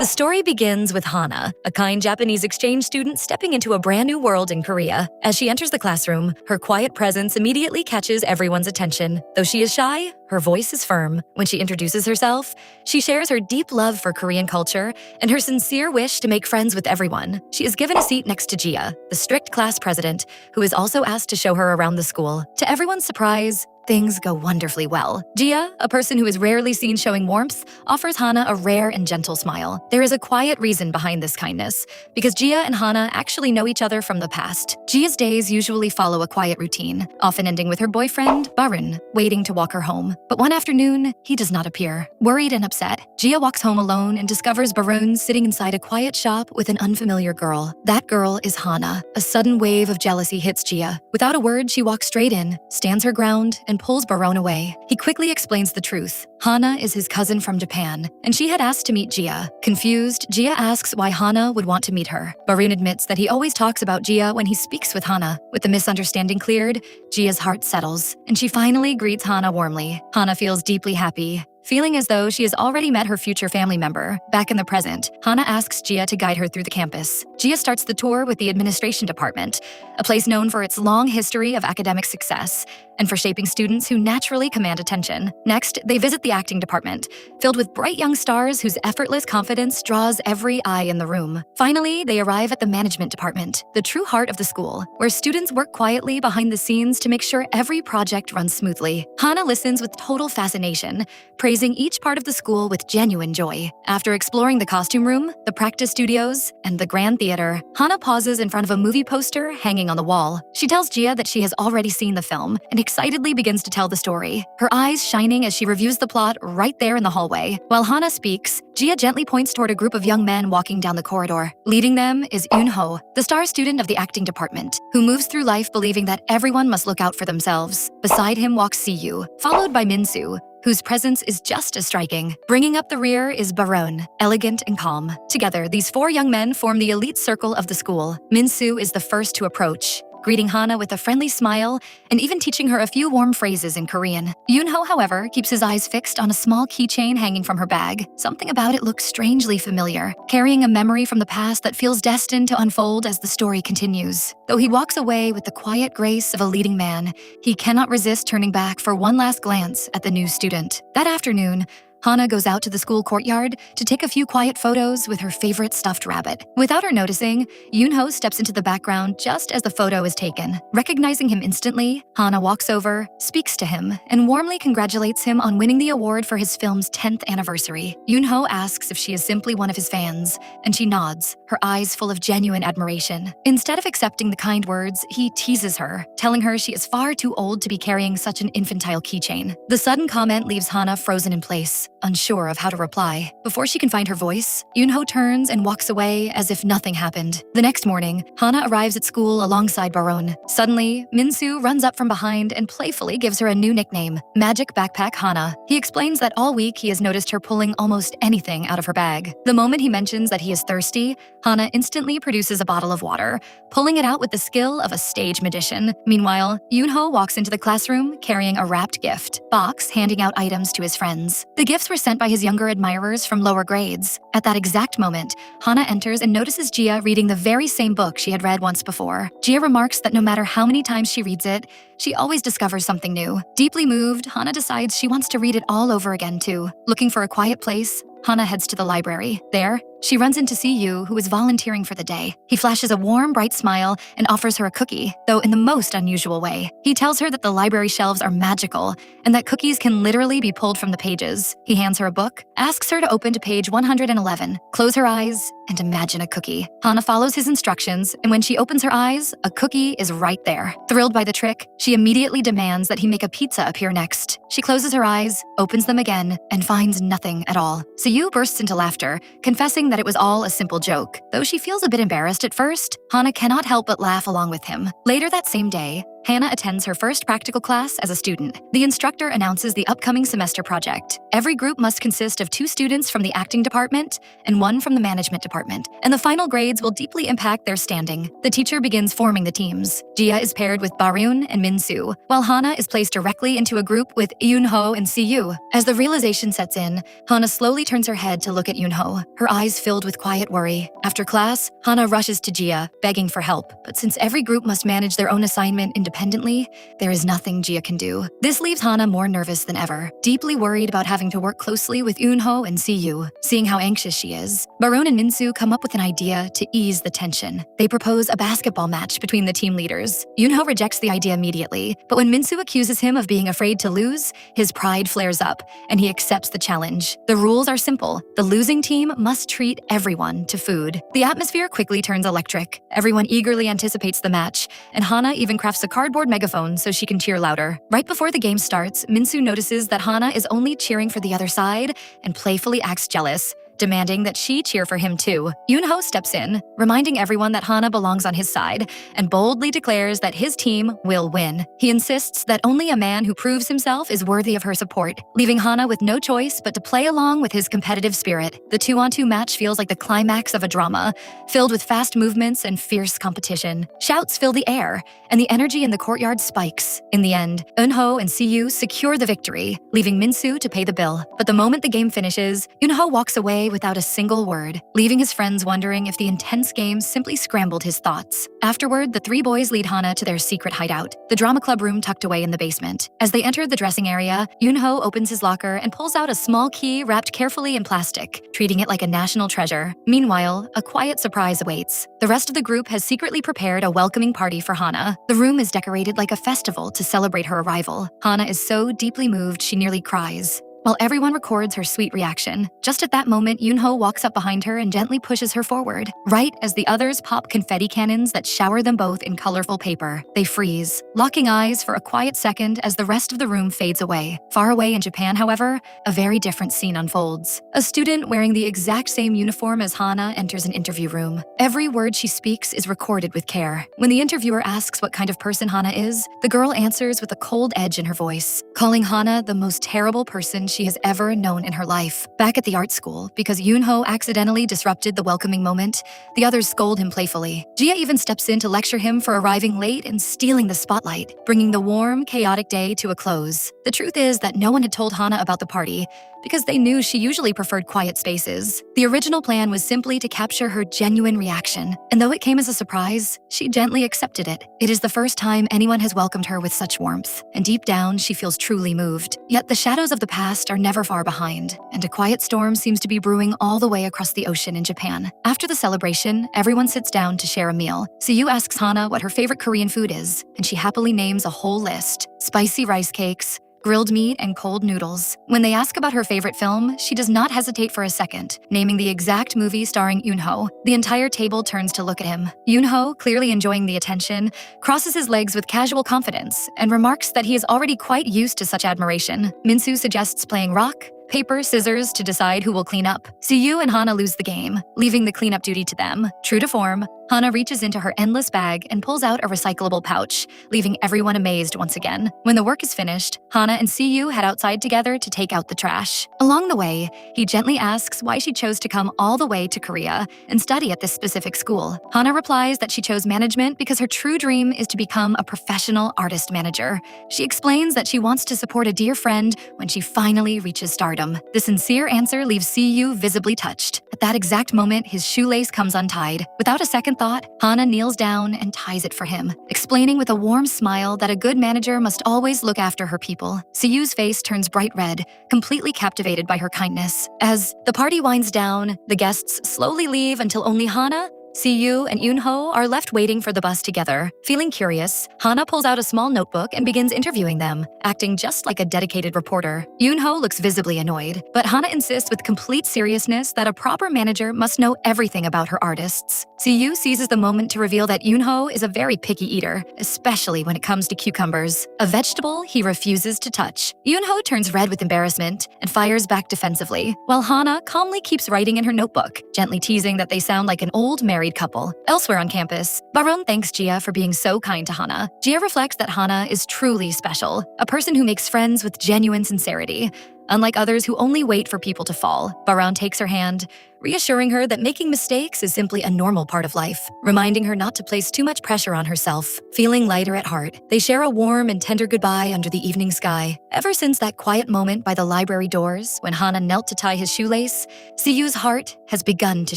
The story begins with Hana, a kind Japanese exchange student stepping into a brand new world in Korea. As she enters the classroom, her quiet presence immediately catches everyone's attention. Though she is shy, her voice is firm. When she introduces herself, she shares her deep love for Korean culture and her sincere wish to make friends with everyone. She is given a seat next to Gia, the strict class president, who is also asked to show her around the school. To everyone's surprise, things go wonderfully well. Gia, a person who is rarely seen showing warmth, offers Hana a rare and gentle smile. There is a quiet reason behind this kindness, because Gia and Hana actually know each other from the past. Gia's days usually follow a quiet routine, often ending with her boyfriend, Barun, waiting to walk her home. But one afternoon, he does not appear. Worried and upset, Gia walks home alone and discovers Barun sitting inside a quiet shop with an unfamiliar girl. That girl is Hana. A sudden wave of jealousy hits Gia. Without a word, she walks straight in, stands her ground, and pulls Barun away. He quickly explains the truth. Hana is his cousin from Japan, and she had asked to meet Gia. Confused, Gia asks why Hana would want to meet her. Barun admits that he always talks about Gia when he speaks with Hana. With the misunderstanding cleared, Gia's heart settles, and she finally greets Hana warmly. Hana feels deeply happy, feeling as though she has already met her future family member. Back in the present, Hana asks Gia to guide her through the campus. Gia starts the tour with the administration department, a place known for its long history of academic success and for shaping students who naturally command attention. Next, they visit the acting department, filled with bright young stars whose effortless confidence draws every eye in the room. Finally, they arrive at the management department, the true heart of the school, where students work quietly behind the scenes to make sure every project runs smoothly. Hana listens with total fascination, praising each part of the school with genuine joy. After exploring the costume room, the practice studios, and the grand theater, Hana pauses in front of a movie poster hanging on the wall. She tells Gia that she has already seen the film and excitedly begins to tell the story, her eyes shining as she reviews the plot right there in the hallway. While Hana speaks, Gia gently points toward a group of young men walking down the corridor. Leading them is Eun-ho, the star student of the acting department, who moves through life believing that everyone must look out for themselves. Beside him walks Si-yu, followed by Min-soo, whose presence is just as striking. Bringing up the rear is Barun, elegant and calm. Together, these four young men form the elite circle of the school. Min-soo is the first to approach, greeting Hana with a friendly smile and even teaching her a few warm phrases in Korean. Eun-ho, however, keeps his eyes fixed on a small keychain hanging from her bag. Something about it looks strangely familiar, carrying a memory from the past that feels destined to unfold as the story continues. Though he walks away with the quiet grace of a leading man, he cannot resist turning back for one last glance at the new student. That afternoon, Hana goes out to the school courtyard to take a few quiet photos with her favorite stuffed rabbit. Without her noticing, Eun-ho steps into the background just as the photo is taken. Recognizing him instantly, Hana walks over, speaks to him, and warmly congratulates him on winning the award for his film's 10th anniversary. Eun-ho asks if she is simply one of his fans, and she nods, her eyes full of genuine admiration. Instead of accepting the kind words, he teases her, telling her she is far too old to be carrying such an infantile keychain. The sudden comment leaves Hana frozen in place, unsure of how to reply. Before she can find her voice, Eun-ho turns and walks away as if nothing happened. The next morning, Hana arrives at school alongside Barun. Suddenly, Min-soo runs up from behind and playfully gives her a new nickname, Magic Backpack Hana. He explains that all week he has noticed her pulling almost anything out of her bag. The moment he mentions that he is thirsty, Hana instantly produces a bottle of water, pulling it out with the skill of a stage magician. Meanwhile, Eun-ho walks into the classroom carrying a wrapped gift box, handing out items to his friends. The gifts were sent by his younger admirers from lower grades. At that exact moment, Hana enters and notices Gia reading the very same book she had read once before. Gia remarks that no matter how many times she reads it, she always discovers something new. Deeply moved, Hana decides she wants to read it all over again too. Looking for a quiet place, Hana heads to the library. There, she runs into Si-yu, who is volunteering for the day. He flashes a warm, bright smile and offers her a cookie, though in the most unusual way. He tells her that the library shelves are magical and that cookies can literally be pulled from the pages. He hands her a book, asks her to open to page 111, close her eyes, and imagine a cookie. Hana follows his instructions, and when she opens her eyes, a cookie is right there. Thrilled by the trick, she immediately demands that he make a pizza appear next. She closes her eyes, opens them again, and finds nothing at all. Si-yu bursts into laughter, confessing that it was all a simple joke. Though she feels a bit embarrassed at first, Hana cannot help but laugh along with him. Later that same day, Hannah attends her first practical class as a student. The instructor announces the upcoming semester project. Every group must consist of 2 students from the acting department and 1 from the management department, and the final grades will deeply impact their standing. The teacher begins forming the teams. Jia is paired with Barun and Min-soo, while Hana is placed directly into a group with Yoon-ho and Si-yu. As the realization sets in, Hana slowly turns her head to look at Yoon-ho, her eyes filled with quiet worry. After class, Hana rushes to Jia, begging for help, but since every group must manage their own assignment independently, there is nothing Jia can do. This leaves Hana more nervous than ever, deeply worried about having to work closely with Yoon-ho and Si-yu. Seeing how anxious she is, Barun and Min-soo come up with an idea to ease the tension. They propose a basketball match between the team leaders. Yoon-ho rejects the idea immediately, but when Min-soo accuses him of being afraid to lose, his pride flares up, and he accepts the challenge. The rules are simple. The losing team must treat everyone to food. The atmosphere quickly turns electric. Everyone eagerly anticipates the match, and Hana even crafts a cardboard megaphone so she can cheer louder. Right before the game starts, Min-soo notices that Hana is only cheering for the other side and playfully acts jealous, demanding that she cheer for him too. Yoon-ho steps in, reminding everyone that Hana belongs on his side, and boldly declares that his team will win. He insists that only a man who proves himself is worthy of her support, leaving Hana with no choice but to play along with his competitive spirit. The 2-on-2 match feels like the climax of a drama, filled with fast movements and fierce competition. Shouts fill the air, and the energy in the courtyard spikes. In the end, Eun-ho and Si-yu secure the victory, leaving Min-soo to pay the bill. But the moment the game finishes, Yoon-ho walks away without a single word, leaving his friends wondering if the intense game simply scrambled his thoughts. Afterward, the 3 boys lead Hana to their secret hideout, the drama club room tucked away in the basement. As they enter the dressing area, Yoon-ho opens his locker and pulls out a small key wrapped carefully in plastic, treating it like a national treasure. Meanwhile, a quiet surprise awaits. The rest of the group has secretly prepared a welcoming party for Hana. The room is decorated like a festival to celebrate her arrival. Hana is so deeply moved she nearly cries, while everyone records her sweet reaction. Just at that moment, Yoon-ho walks up behind her and gently pushes her forward, right as the others pop confetti cannons that shower them both in colorful paper. They freeze, locking eyes for a quiet second as the rest of the room fades away. Far away in Japan, however, a very different scene unfolds. A student wearing the exact same uniform as Hana enters an interview room. Every word she speaks is recorded with care. When the interviewer asks what kind of person Hana is, the girl answers with a cold edge in her voice, calling Hana the most terrible person she has ever known in her life. Back at the art school, because Yoon-ho accidentally disrupted the welcoming moment, the others scold him playfully. Jia even steps in to lecture him for arriving late and stealing the spotlight, bringing the warm, chaotic day to a close. The truth is that no one had told Hana about the party, because they knew she usually preferred quiet spaces. The original plan was simply to capture her genuine reaction, and though it came as a surprise, she gently accepted it. It is the first time anyone has welcomed her with such warmth, and deep down she feels truly moved. Yet the shadows of the past are never far behind, and a quiet storm seems to be brewing all the way across the ocean in Japan. After the celebration, everyone sits down to share a meal. Si-yu asks Hana what her favorite Korean food is, and she happily names a whole list: spicy rice cakes, grilled meat, and cold noodles. When they ask about her favorite film, she does not hesitate for a second, naming the exact movie starring Yoon-ho. The entire table turns to look at him. Yoon-ho, clearly enjoying the attention, crosses his legs with casual confidence and remarks that he is already quite used to such admiration. Min-soo suggests playing rock, paper, scissors to decide who will clean up. Si-yu and Hana lose the game, leaving the cleanup duty to them. True to form, Hana reaches into her endless bag and pulls out a recyclable pouch, leaving everyone amazed once again. When the work is finished, Hana and Si-yu head outside together to take out the trash. Along the way, he gently asks why she chose to come all the way to Korea and study at this specific school. Hana replies that she chose management because her true dream is to become a professional artist manager. She explains that she wants to support a dear friend when she finally reaches stardom. The sincere answer leaves Si-yu visibly touched. At that exact moment, his shoelace comes untied. Without a second thought, Hana kneels down and ties it for him, explaining with a warm smile that a good manager must always look after her people. Si-yu's face turns bright red, completely captivated by her kindness. As the party winds down, the guests slowly leave until only Hana, Si-yu and Yoon-ho are left waiting for the bus together. Feeling curious, Hana pulls out a small notebook and begins interviewing them, acting just like a dedicated reporter. Yoon-ho looks visibly annoyed, but Hana insists with complete seriousness that a proper manager must know everything about her artists. Si-yu seizes the moment to reveal that Yoon-ho is a very picky eater, especially when it comes to cucumbers, a vegetable he refuses to touch. Yoon-ho turns red with embarrassment and fires back defensively, while Hana calmly keeps writing in her notebook, gently teasing that they sound like an old married couple. Elsewhere on campus, Baron thanks Gia for being so kind to Hana. Gia reflects that Hana is truly special, a person who makes friends with genuine sincerity. Unlike others who only wait for people to fall, Baron takes her hand, reassuring her that making mistakes is simply a normal part of life, reminding her not to place too much pressure on herself. Feeling lighter at heart, they share a warm and tender goodbye under the evening sky. Ever since that quiet moment by the library doors when Hana knelt to tie his shoelace, Siyu's heart has begun to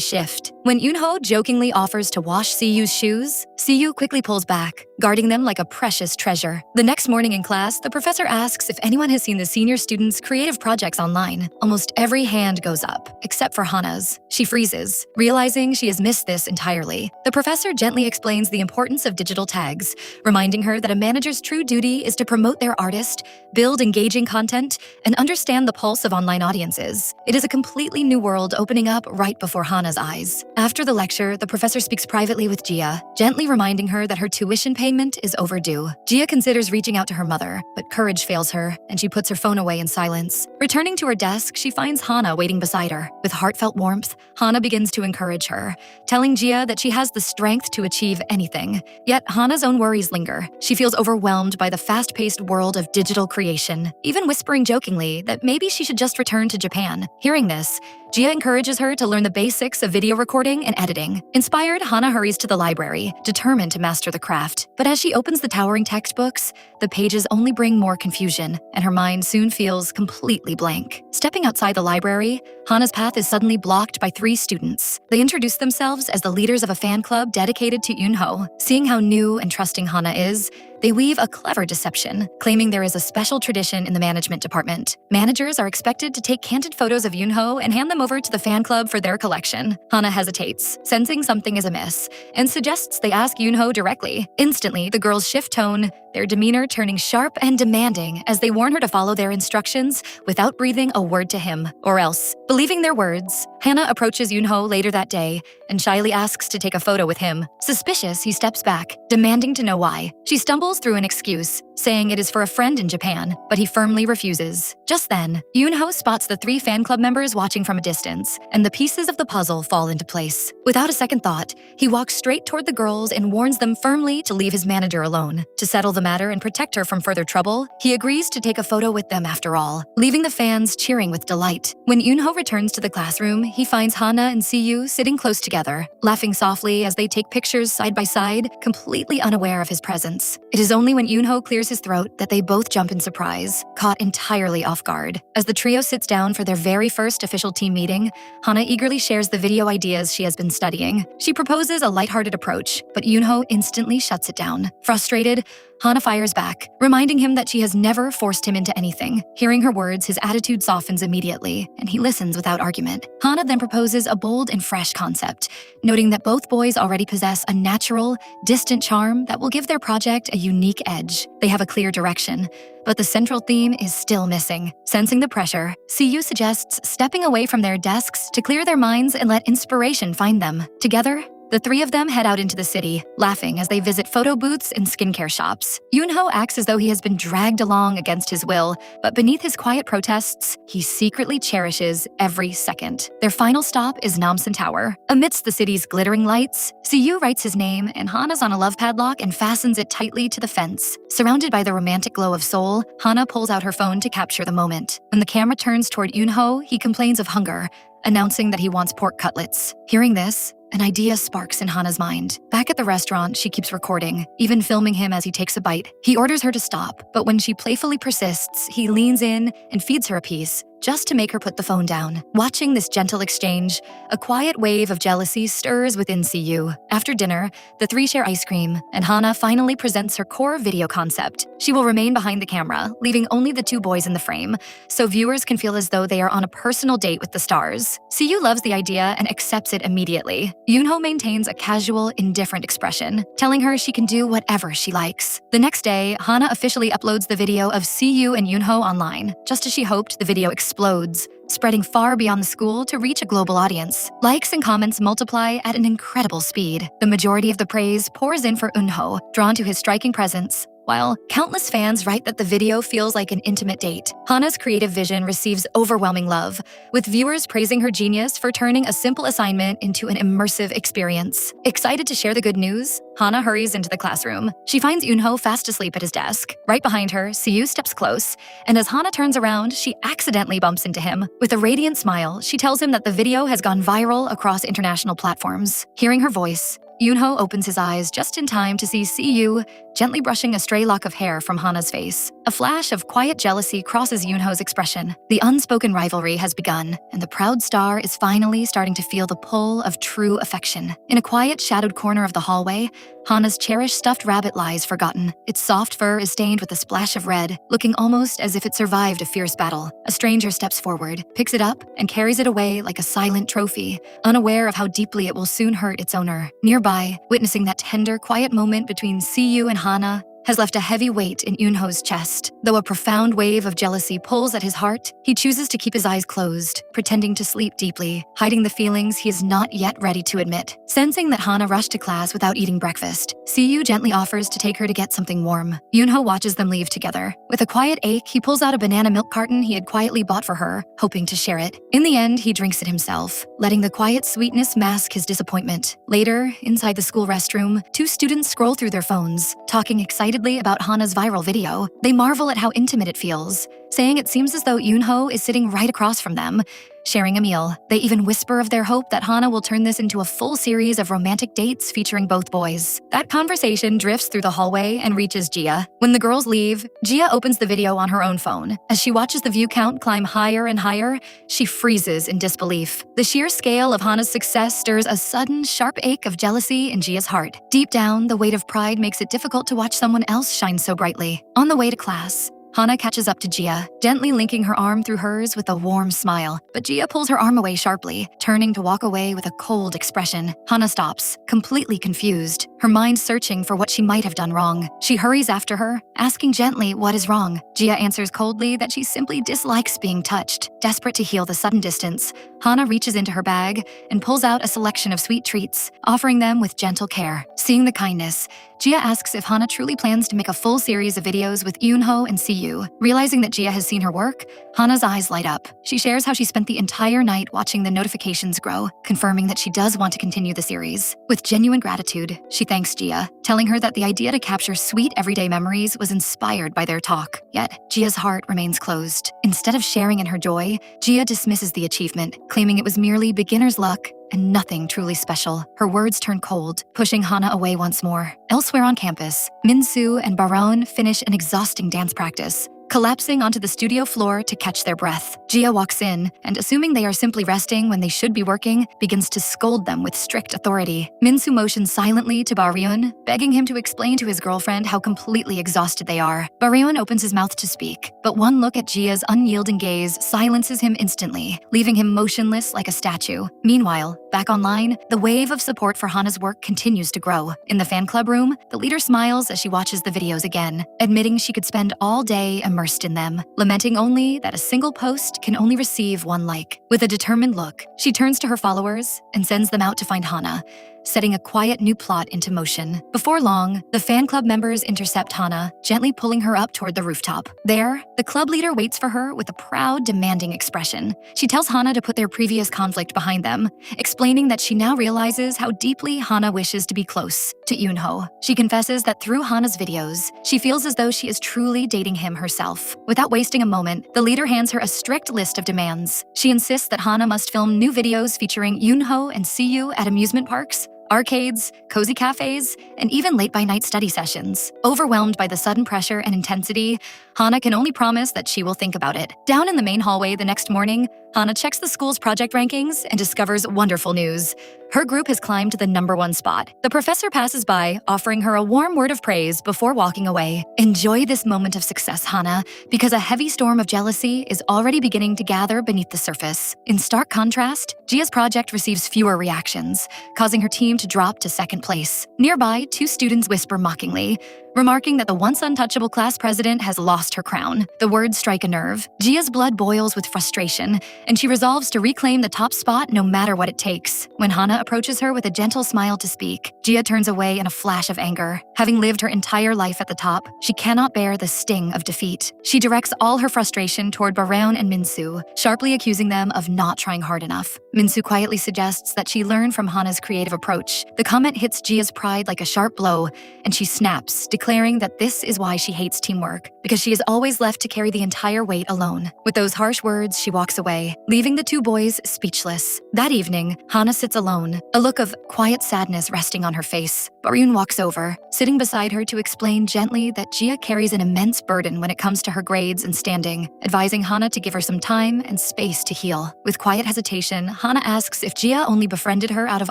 shift. When Eunho jokingly offers to wash Siyu's shoes, Siyu quickly pulls back, guarding them like a precious treasure. The next morning in class, the professor asks if anyone has seen the senior students' creative projects online. Almost every hand goes up, except for Hana's. She freezes, realizing she has missed this entirely. The professor gently explains the importance of digital tags, reminding her that a manager's true duty is to promote their artist, build engaging content, and understand the pulse of online audiences. It is a completely new world opening up right before Hana's eyes. After the lecture, the professor speaks privately with Gia, gently reminding her that her tuition payment is overdue. Gia considers reaching out to her mother, but courage fails her, and she puts her phone away in silence. Returning to her desk, she finds Hana waiting beside her. With heartfelt warmth, Hana begins to encourage her, telling Gia that she has the strength to achieve anything. Yet Hana's own worries linger. She feels overwhelmed by the fast-paced world of digital creation, even whispering jokingly that maybe she should just return to Japan. Hearing this, Gia encourages her to learn the basics of video recording and editing. Inspired, Hana hurries to the library, determined to master the craft. But as she opens the towering textbooks, the pages only bring more confusion, and her mind soon feels completely blank. Stepping outside the library, Hana's path is suddenly blocked by 3 students. They introduce themselves as the leaders of a fan club dedicated to Eunho. Seeing how new and trusting Hana is, they weave a clever deception, claiming there is a special tradition in the management department. Managers are expected to take candid photos of Eunho and hand them over to the fan club for their collection. Hana hesitates, sensing something is amiss, and suggests they ask Eunho directly. Instantly, the girls shift tone, their demeanor turning sharp and demanding as they warn her to follow their instructions without breathing a word to him, or else. Believing their words, Hana approaches Eunho later that day and shyly asks to take a photo with him. Suspicious, he steps back, demanding to know why. She stumbles through an excuse, saying it is for a friend in Japan, but he firmly refuses. Just then, Eunho spots the 3 fan club members watching from a distance, and the pieces of the puzzle fall into place. Without a second thought, he walks straight toward the girls and warns them firmly to leave his manager alone. To settle the matter and protect her from further trouble, he agrees to take a photo with them after all, leaving the fans cheering with delight. When Eunho returns to the classroom, he finds Hana and Siyu sitting close together, laughing softly as they take pictures side by side, completely unaware of his presence. It is only when Eunho clears his throat that they both jump in surprise, caught entirely off guard. As the trio sits down for their very first official team meeting, Hana eagerly shares the video ideas she has been studying. She proposes a lighthearted approach, but Eunho instantly shuts it down. Frustrated, Hana fires back, reminding him that she has never forced him into anything. Hearing her words, his attitude softens immediately, and he listens without argument. Hana then proposes a bold and fresh concept, noting that both boys already possess a natural, distant charm that will give their project a unique edge. They have a clear direction, but the central theme is still missing. Sensing the pressure, Siyu suggests stepping away from their desks to clear their minds and let inspiration find them. Together, the 3 of them head out into the city, laughing as they visit photo booths and skincare shops. Eunho acts as though he has been dragged along against his will, but beneath his quiet protests, he secretly cherishes every second. Their final stop is Namsan Tower. Amidst the city's glittering lights, Siyu writes his name and Hana's on a love padlock and fastens it tightly to the fence. Surrounded by the romantic glow of Seoul, Hana pulls out her phone to capture the moment. When the camera turns toward Eunho, he complains of hunger, announcing that he wants pork cutlets. Hearing this, an idea sparks in Hana's mind. Back at the restaurant, she keeps recording, even filming him as he takes a bite. He orders her to stop, but when she playfully persists, he leans in and feeds her a piece, just to make her put the phone down. Watching this gentle exchange, a quiet wave of jealousy stirs within Siyu. After dinner, the 3 share ice cream, and Hana finally presents her core video concept. She will remain behind the camera, leaving only the 2 boys in the frame, so viewers can feel as though they are on a personal date with the stars. Siyu loves the idea and accepts it immediately. Eunho maintains a casual, indifferent expression, telling her she can do whatever she likes. The next day, Hana officially uploads the video of Siyu and Eunho online. Just as she hoped, the video explodes, spreading far beyond the school to reach a global audience. Likes and comments multiply at an incredible speed. The majority of the praise pours in for Eunho, drawn to his striking presence, while countless fans write that the video feels like an intimate date. Hana's creative vision receives overwhelming love, with viewers praising her genius for turning a simple assignment into an immersive experience. Excited to share the good news, Hana hurries into the classroom. She finds Yoonho fast asleep at his desk. Right behind her, Siyu steps close, and as Hana turns around, she accidentally bumps into him. With a radiant smile, she tells him that the video has gone viral across international platforms. Hearing her voice, Yoonho opens his eyes just in time to see Siyu gently brushing a stray lock of hair from Hana's face. A flash of quiet jealousy crosses Yoonho's expression. The unspoken rivalry has begun, and the proud star is finally starting to feel the pull of true affection. In a quiet, shadowed corner of the hallway, Hana's cherished stuffed rabbit lies forgotten. Its soft fur is stained with a splash of red, looking almost as if it survived a fierce battle. A stranger steps forward, picks it up, and carries it away like a silent trophy, unaware of how deeply it will soon hurt its owner. Nearby, witnessing that tender, quiet moment between Siyu and Hana has left a heavy weight in Yoonho's chest. Though a profound wave of jealousy pulls at his heart, he chooses to keep his eyes closed, pretending to sleep deeply, hiding the feelings he is not yet ready to admit. Sensing that Hana rushed to class without eating breakfast, Siyu gently offers to take her to get something warm. Yoonho watches them leave together. With a quiet ache, he pulls out a banana milk carton he had quietly bought for her, hoping to share it. In the end, he drinks it himself, letting the quiet sweetness mask his disappointment. Later, inside the school restroom, two students scroll through their phones, talking excitedly about Hana's viral video. They marvel at how intimate it feels, saying it seems as though Yoonho is sitting right across from them, sharing a meal. They even whisper of their hope that Hana will turn this into a full series of romantic dates featuring both boys. That conversation drifts through the hallway and reaches Gia. When the girls leave, Gia opens the video on her own phone. As she watches the view count climb higher and higher, she freezes in disbelief. The sheer scale of Hana's success stirs a sudden, sharp ache of jealousy in Gia's heart. Deep down, the weight of pride makes it difficult to watch someone else shine so brightly. On the way to class, Hana catches up to Gia, gently linking her arm through hers with a warm smile. But Gia pulls her arm away sharply, turning to walk away with a cold expression. Hana stops, completely confused, her mind searching for what she might have done wrong. She hurries after her, asking gently what is wrong. Gia answers coldly that she simply dislikes being touched. Desperate to heal the sudden distance, Hana reaches into her bag and pulls out a selection of sweet treats, offering them with gentle care. Seeing the kindness, Gia asks if Hana truly plans to make a full series of videos with Yoonho and Siyu. Realizing that Gia has seen her work, Hana's eyes light up. She shares how she spent the entire night watching the notifications grow, confirming that she does want to continue the series. With genuine gratitude, she thanks Gia, telling her that the idea to capture sweet everyday memories was inspired by their talk. Yet, Gia's heart remains closed. Instead of sharing in her joy, Gia dismisses the achievement, claiming it was merely beginner's luck and nothing truly special. Her words turn cold, pushing Hana away once more. Elsewhere on campus, Min-soo and Baron finish an exhausting dance practice, collapsing onto the studio floor to catch their breath. Gia walks in, and assuming they are simply resting when they should be working, begins to scold them with strict authority. Min-soo motions silently to Baryun, begging him to explain to his girlfriend how completely exhausted they are. Baryun opens his mouth to speak, but one look at Gia's unyielding gaze silences him instantly, leaving him motionless like a statue. Meanwhile, back online, the wave of support for Hana's work continues to grow. In the fan club room, the leader smiles as she watches the videos again, admitting she could spend all day immersed in them, lamenting only that a single post can only receive one like. With a determined look, she turns to her followers and sends them out to find Hana, setting a quiet new plot into motion. Before long, the fan club members intercept Hana, gently pulling her up toward the rooftop. There, the club leader waits for her with a proud, demanding expression. She tells Hana to put their previous conflict behind them, explaining that she now realizes how deeply Hana wishes to be close to Yoonho. She confesses that through Hana's videos, she feels as though she is truly dating him herself. Without wasting a moment, the leader hands her a strict list of demands. She insists that Hana must film new videos featuring Yoonho and Siyu at amusement parks, arcades, cozy cafes, and even late-by-night study sessions. Overwhelmed by the sudden pressure and intensity, Hana can only promise that she will think about it. Down in the main hallway the next morning, Hana checks the school's project rankings and discovers wonderful news. Her group has climbed to the #1 spot. The professor passes by, offering her a warm word of praise before walking away. Enjoy this moment of success, Hana, because a heavy storm of jealousy is already beginning to gather beneath the surface. In stark contrast, Gia's project receives fewer reactions, causing her team to drop to second place. Nearby, two students whisper mockingly, remarking that the once untouchable class president has lost her crown. The words strike a nerve. Gia's blood boils with frustration, and she resolves to reclaim the top spot no matter what it takes. When Hana approaches her with a gentle smile to speak. Gia turns away in a flash of anger. Having lived her entire life at the top, she cannot bear the sting of defeat. She directs all her frustration toward Baron and Minsu, sharply accusing them of not trying hard enough. Minsu quietly suggests that she learn from Hana's creative approach. The comment hits Gia's pride like a sharp blow, and she snaps, declaring that this is why she hates teamwork, because she is always left to carry the entire weight alone. With those harsh words, she walks away, leaving the two boys speechless. That evening, Hana sits alone, a look of quiet sadness resting on her face. Barun walks over, sitting beside her to explain gently that Gia carries an immense burden when it comes to her grades and standing, advising Hana to give her some time and space to heal. With quiet hesitation, Hana asks if Gia only befriended her out of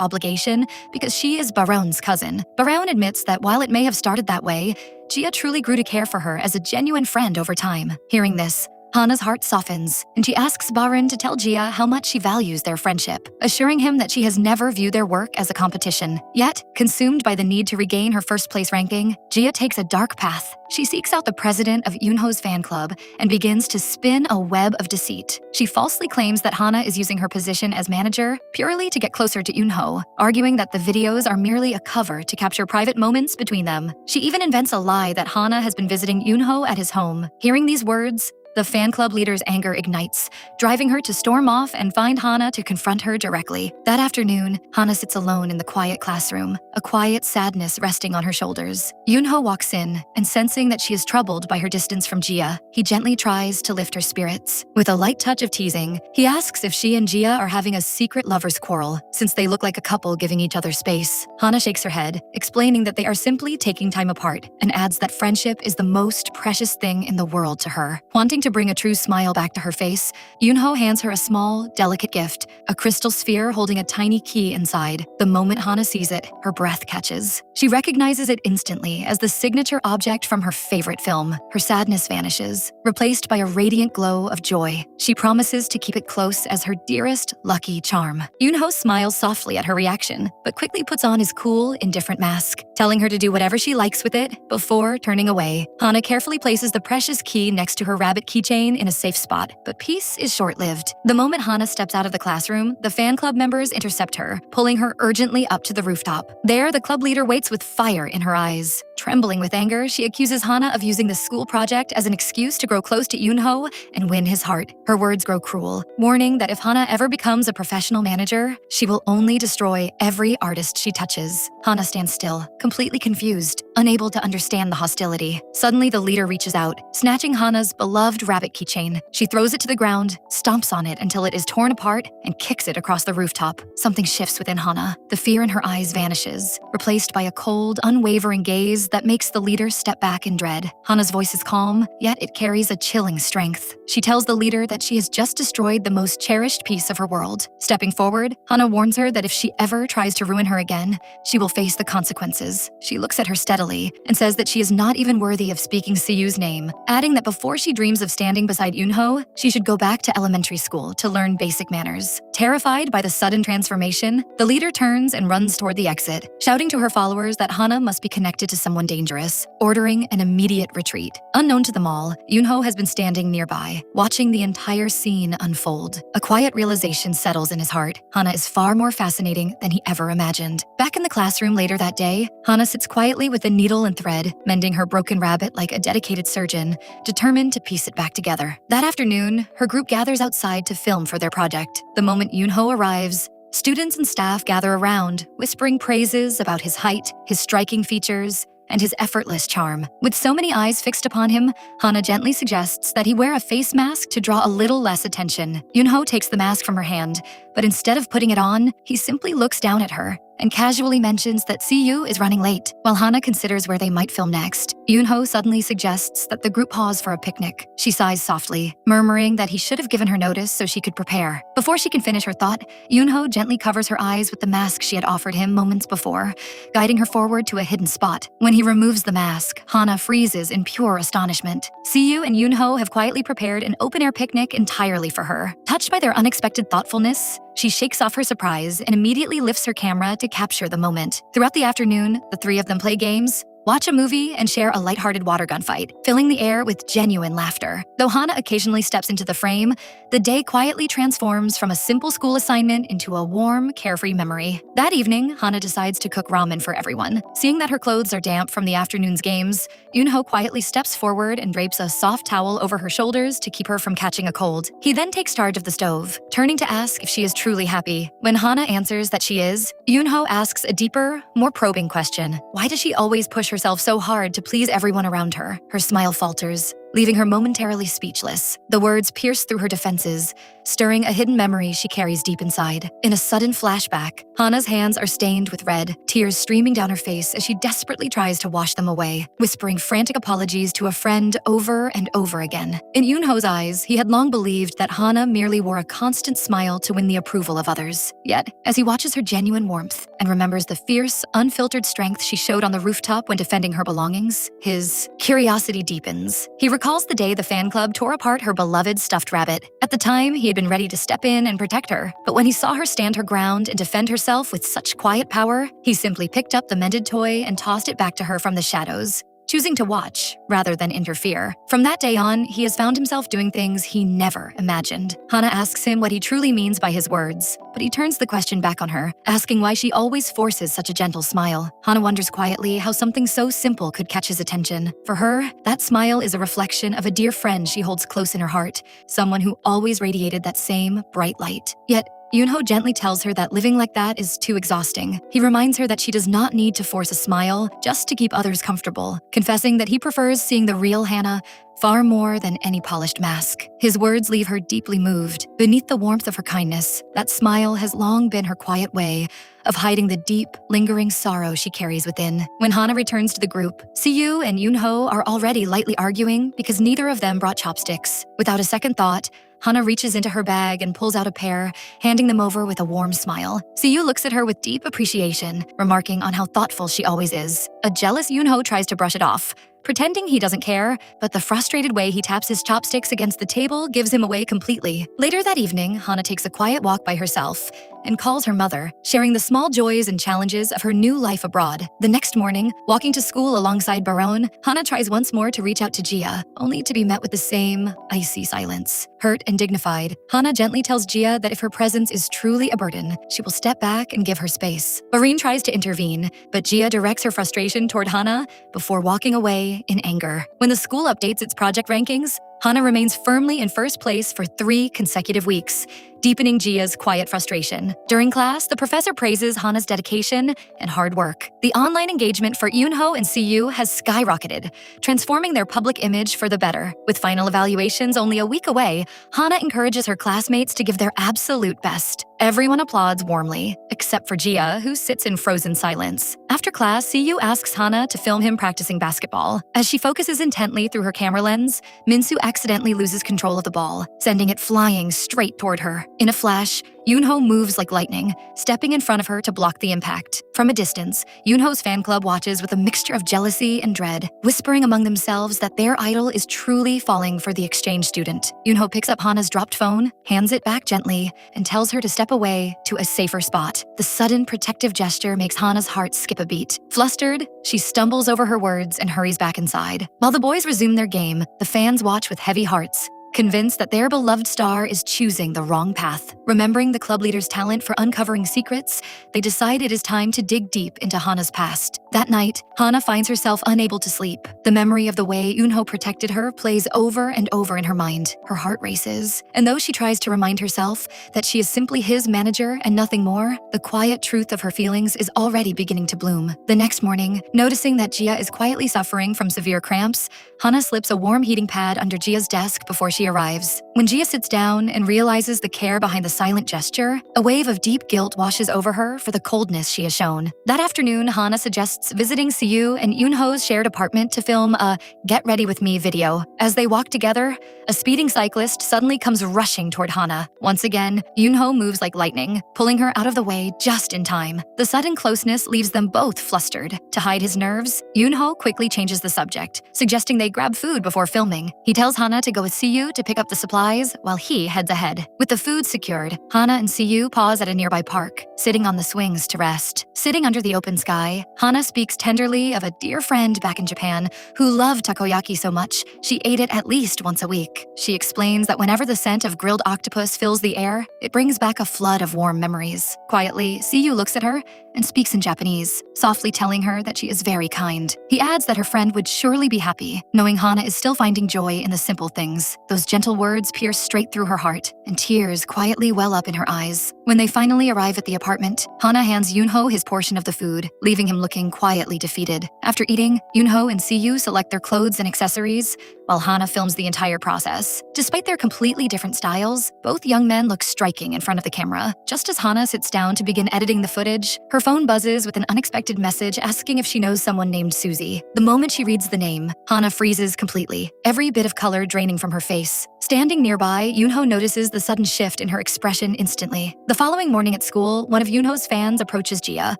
obligation because she is Baron's cousin. Baron admits that while it may have started that way, Gia truly grew to care for her as a genuine friend over time. Hearing this, Hana's heart softens, and she asks Baron to tell Gia how much she values their friendship, assuring him that she has never viewed their work as a competition. Yet, consumed by the need to regain her first-place ranking, Gia takes a dark path. She seeks out the president of Yunho's fan club and begins to spin a web of deceit. She falsely claims that Hana is using her position as manager purely to get closer to Yunho, arguing that the videos are merely a cover to capture private moments between them. She even invents a lie that Hana has been visiting Yunho at his home. Hearing these words, the fan club leader's anger ignites, driving her to storm off and find Hana to confront her directly. That afternoon, Hana sits alone in the quiet classroom, a quiet sadness resting on her shoulders. Yunho walks in, and sensing that she is troubled by her distance from Gia, he gently tries to lift her spirits. With a light touch of teasing, he asks if she and Gia are having a secret lover's quarrel, since they look like a couple giving each other space. Hana shakes her head, explaining that they are simply taking time apart, and adds that friendship is the most precious thing in the world to her. Wanting to bring a true smile back to her face, Yunho hands her a small, delicate gift, a crystal sphere holding a tiny key inside. The moment Hana sees it, her breath catches. She recognizes it instantly as the signature object from her favorite film. Her sadness vanishes, replaced by a radiant glow of joy. She promises to keep it close as her dearest, lucky charm. Yunho smiles softly at her reaction, but quickly puts on his cool, indifferent mask, telling her to do whatever she likes with it before turning away. Hana carefully places the precious key next to her rabbit keychain in a safe spot, but peace is short-lived. The moment Hana steps out of the classroom, the fan club members intercept her, pulling her urgently up to the rooftop. There, the club leader waits with fire in her eyes. Trembling with anger, she accuses Hana of using the school project as an excuse to grow close to Yunho and win his heart. Her words grow cruel, warning that if Hana ever becomes a professional manager, she will only destroy every artist she touches. Hana stands still, completely confused, unable to understand the hostility. Suddenly, the leader reaches out, snatching Hana's beloved rabbit keychain. She throws it to the ground, stomps on it until it is torn apart, and kicks it across the rooftop. Something shifts within Hana. The fear in her eyes vanishes, replaced by a cold, unwavering gaze that makes the leader step back in dread. Hana's voice is calm, yet it carries a chilling strength. She tells the leader that she has just destroyed the most cherished piece of her world. Stepping forward, Hana warns her that if she ever tries to ruin her again, she will face the consequences. She looks at her steadily and says that she is not even worthy of speaking Siyu's name, adding that before she dreams of standing beside Yunho, she should go back to elementary school to learn basic manners. Terrified by the sudden transformation, the leader turns and runs toward the exit, shouting to her followers that Hana must be connected to someone dangerous, ordering an immediate retreat. Unknown to them all, Yunho has been standing nearby, watching the entire scene unfold. A quiet realization settles in his heart. Hana is far more fascinating than he ever imagined. Back in the classroom later that day, Hana sits quietly with a needle and thread, mending her broken rabbit like a dedicated surgeon, determined to piece it back together. That afternoon, her group gathers outside to film for their project. The moment Yunho arrives, students and staff gather around, whispering praises about his height, his striking features, and his effortless charm. With so many eyes fixed upon him, Hana gently suggests that he wear a face mask to draw a little less attention. Yunho takes the mask from her hand, but instead of putting it on, he simply looks down at her and casually mentions that Siyu is running late. While Hana considers where they might film next, Yunho suddenly suggests that the group pause for a picnic. She sighs softly, murmuring that he should have given her notice so she could prepare. Before she can finish her thought, Yunho gently covers her eyes with the mask she had offered him moments before, guiding her forward to a hidden spot. When he removes the mask, Hana freezes in pure astonishment. Siyu and Yunho have quietly prepared an open-air picnic entirely for her. Touched by their unexpected thoughtfulness, she shakes off her surprise and immediately lifts her camera to capture the moment. Throughout the afternoon, the three of them play games, watch a movie, and share a lighthearted water gun fight, filling the air with genuine laughter. Though Hana occasionally steps into the frame, the day quietly transforms from a simple school assignment into a warm, carefree memory. That evening, Hana decides to cook ramen for everyone. Seeing that her clothes are damp from the afternoon's games, Yoonho quietly steps forward and drapes a soft towel over her shoulders to keep her from catching a cold. He then takes charge of the stove, turning to ask if she is truly happy. When Hana answers that she is, Yoonho asks a deeper, more probing question. Why does she always push herself so hard to please everyone around her? Her smile falters, leaving her momentarily speechless. The words pierce through her defenses, stirring a hidden memory she carries deep inside. In a sudden flashback, Hana's hands are stained with red, tears streaming down her face as she desperately tries to wash them away, whispering frantic apologies to a friend over and over again. In Yoonho's eyes, he had long believed that Hana merely wore a constant smile to win the approval of others. Yet, as he watches her genuine warmth and remembers the fierce, unfiltered strength she showed on the rooftop when defending her belongings, his curiosity deepens. He recalls the day the fan club tore apart her beloved stuffed rabbit. At the time, he had been ready to step in and protect her, but when he saw her stand her ground and defend herself with such quiet power, he simply picked up the mended toy and tossed it back to her from the shadows, choosing to watch rather than interfere. From that day on, he has found himself doing things he never imagined. Hana asks him what he truly means by his words, but he turns the question back on her, asking why she always forces such a gentle smile. Hana wonders quietly how something so simple could catch his attention. For her, that smile is a reflection of a dear friend she holds close in her heart, someone who always radiated that same bright light. Yet, Yoonho gently tells her that living like that is too exhausting. He reminds her that she does not need to force a smile just to keep others comfortable, confessing that he prefers seeing the real Hana far more than any polished mask. His words leave her deeply moved. Beneath the warmth of her kindness, that smile has long been her quiet way of hiding the deep, lingering sorrow she carries within. When Hana returns to the group, Siyu and Yoonho are already lightly arguing because neither of them brought chopsticks. Without a second thought, Hana reaches into her bag and pulls out a pair, handing them over with a warm smile. Siyu looks at her with deep appreciation, remarking on how thoughtful she always is. A jealous Yoonho tries to brush it off, pretending he doesn't care, but the frustrated way he taps his chopsticks against the table gives him away completely. Later that evening, Hana takes a quiet walk by herself and calls her mother, sharing the small joys and challenges of her new life abroad. The next morning, walking to school alongside Baron, Hana tries once more to reach out to Gia, only to be met with the same icy silence. Hurt and dignified, Hana gently tells Gia that if her presence is truly a burden, she will step back and give her space. Barin tries to intervene, but Gia directs her frustration toward Hana before walking away in anger. When the school updates its project rankings, Hana remains firmly in first place for 3 consecutive weeks, deepening Gia's quiet frustration. During class, the professor praises Hana's dedication and hard work. The online engagement for Yoonho and Siyu has skyrocketed, transforming their public image for the better. With final evaluations only a week away, Hana encourages her classmates to give their absolute best. Everyone applauds warmly, except for Gia, who sits in frozen silence. After class, Siyu asks Hana to film him practicing basketball. As she focuses intently through her camera lens, Minsu accidentally loses control of the ball, sending it flying straight toward her. In a flash, Yoonho moves like lightning, stepping in front of her to block the impact. From a distance, Yoonho's fan club watches with a mixture of jealousy and dread, whispering among themselves that their idol is truly falling for the exchange student. Yoonho picks up Hana's dropped phone, hands it back gently, and tells her to step away to a safer spot. The sudden protective gesture makes Hana's heart skip a beat. Flustered, she stumbles over her words and hurries back inside. While the boys resume their game, the fans watch with heavy hearts, convinced that their beloved star is choosing the wrong path. Remembering the club leader's talent for uncovering secrets, they decide it is time to dig deep into Hana's past. That night, Hana finds herself unable to sleep. The memory of the way Yoonho protected her plays over and over in her mind. Her heart races, and though she tries to remind herself that she is simply his manager and nothing more, the quiet truth of her feelings is already beginning to bloom. The next morning, noticing that Gia is quietly suffering from severe cramps, Hana slips a warm heating pad under Gia's desk before she arrives. When Gia sits down and realizes the care behind the silent gesture, a wave of deep guilt washes over her for the coldness she has shown. That afternoon, Hana suggests visiting Siyu and Yoonho's shared apartment to film a "Get Ready With Me" video. As they walk together, a speeding cyclist suddenly comes rushing toward Hana. Once again, Yoonho moves like lightning, pulling her out of the way just in time. The sudden closeness leaves them both flustered. To hide his nerves, Yoonho quickly changes the subject, suggesting they grab food before filming. He tells Hana to go with Siyu Siyu to pick up the supplies while he heads ahead. With the food secured, Hana and Siyu pause at a nearby park, sitting on the swings to rest. Sitting under the open sky, Hana speaks tenderly of a dear friend back in Japan who loved takoyaki so much she ate it at least once a week. She explains that whenever the scent of grilled octopus fills the air, it brings back a flood of warm memories. Quietly, Siyu looks at her and speaks in Japanese, softly telling her that she is very kind. He adds that her friend would surely be happy, knowing Hana is still finding joy in the simple things. Those gentle words pierce straight through her heart, and tears quietly well up in her eyes. When they finally arrive at the apartment, Hana hands Yoonho his portion of the food, leaving him looking quietly defeated. After eating, Yoonho and Siyu select their clothes and accessories, while Hana films the entire process. Despite their completely different styles, both young men look striking in front of the camera. Just as Hana sits down to begin editing the footage, her phone buzzes with an unexpected message asking if she knows someone named Susie. The moment she reads the name, Hana freezes completely, every bit of color draining from her face. Standing nearby, Yoonho notices the sudden shift in her expression instantly. The following morning at school, one of Yoonho's fans approaches Gia,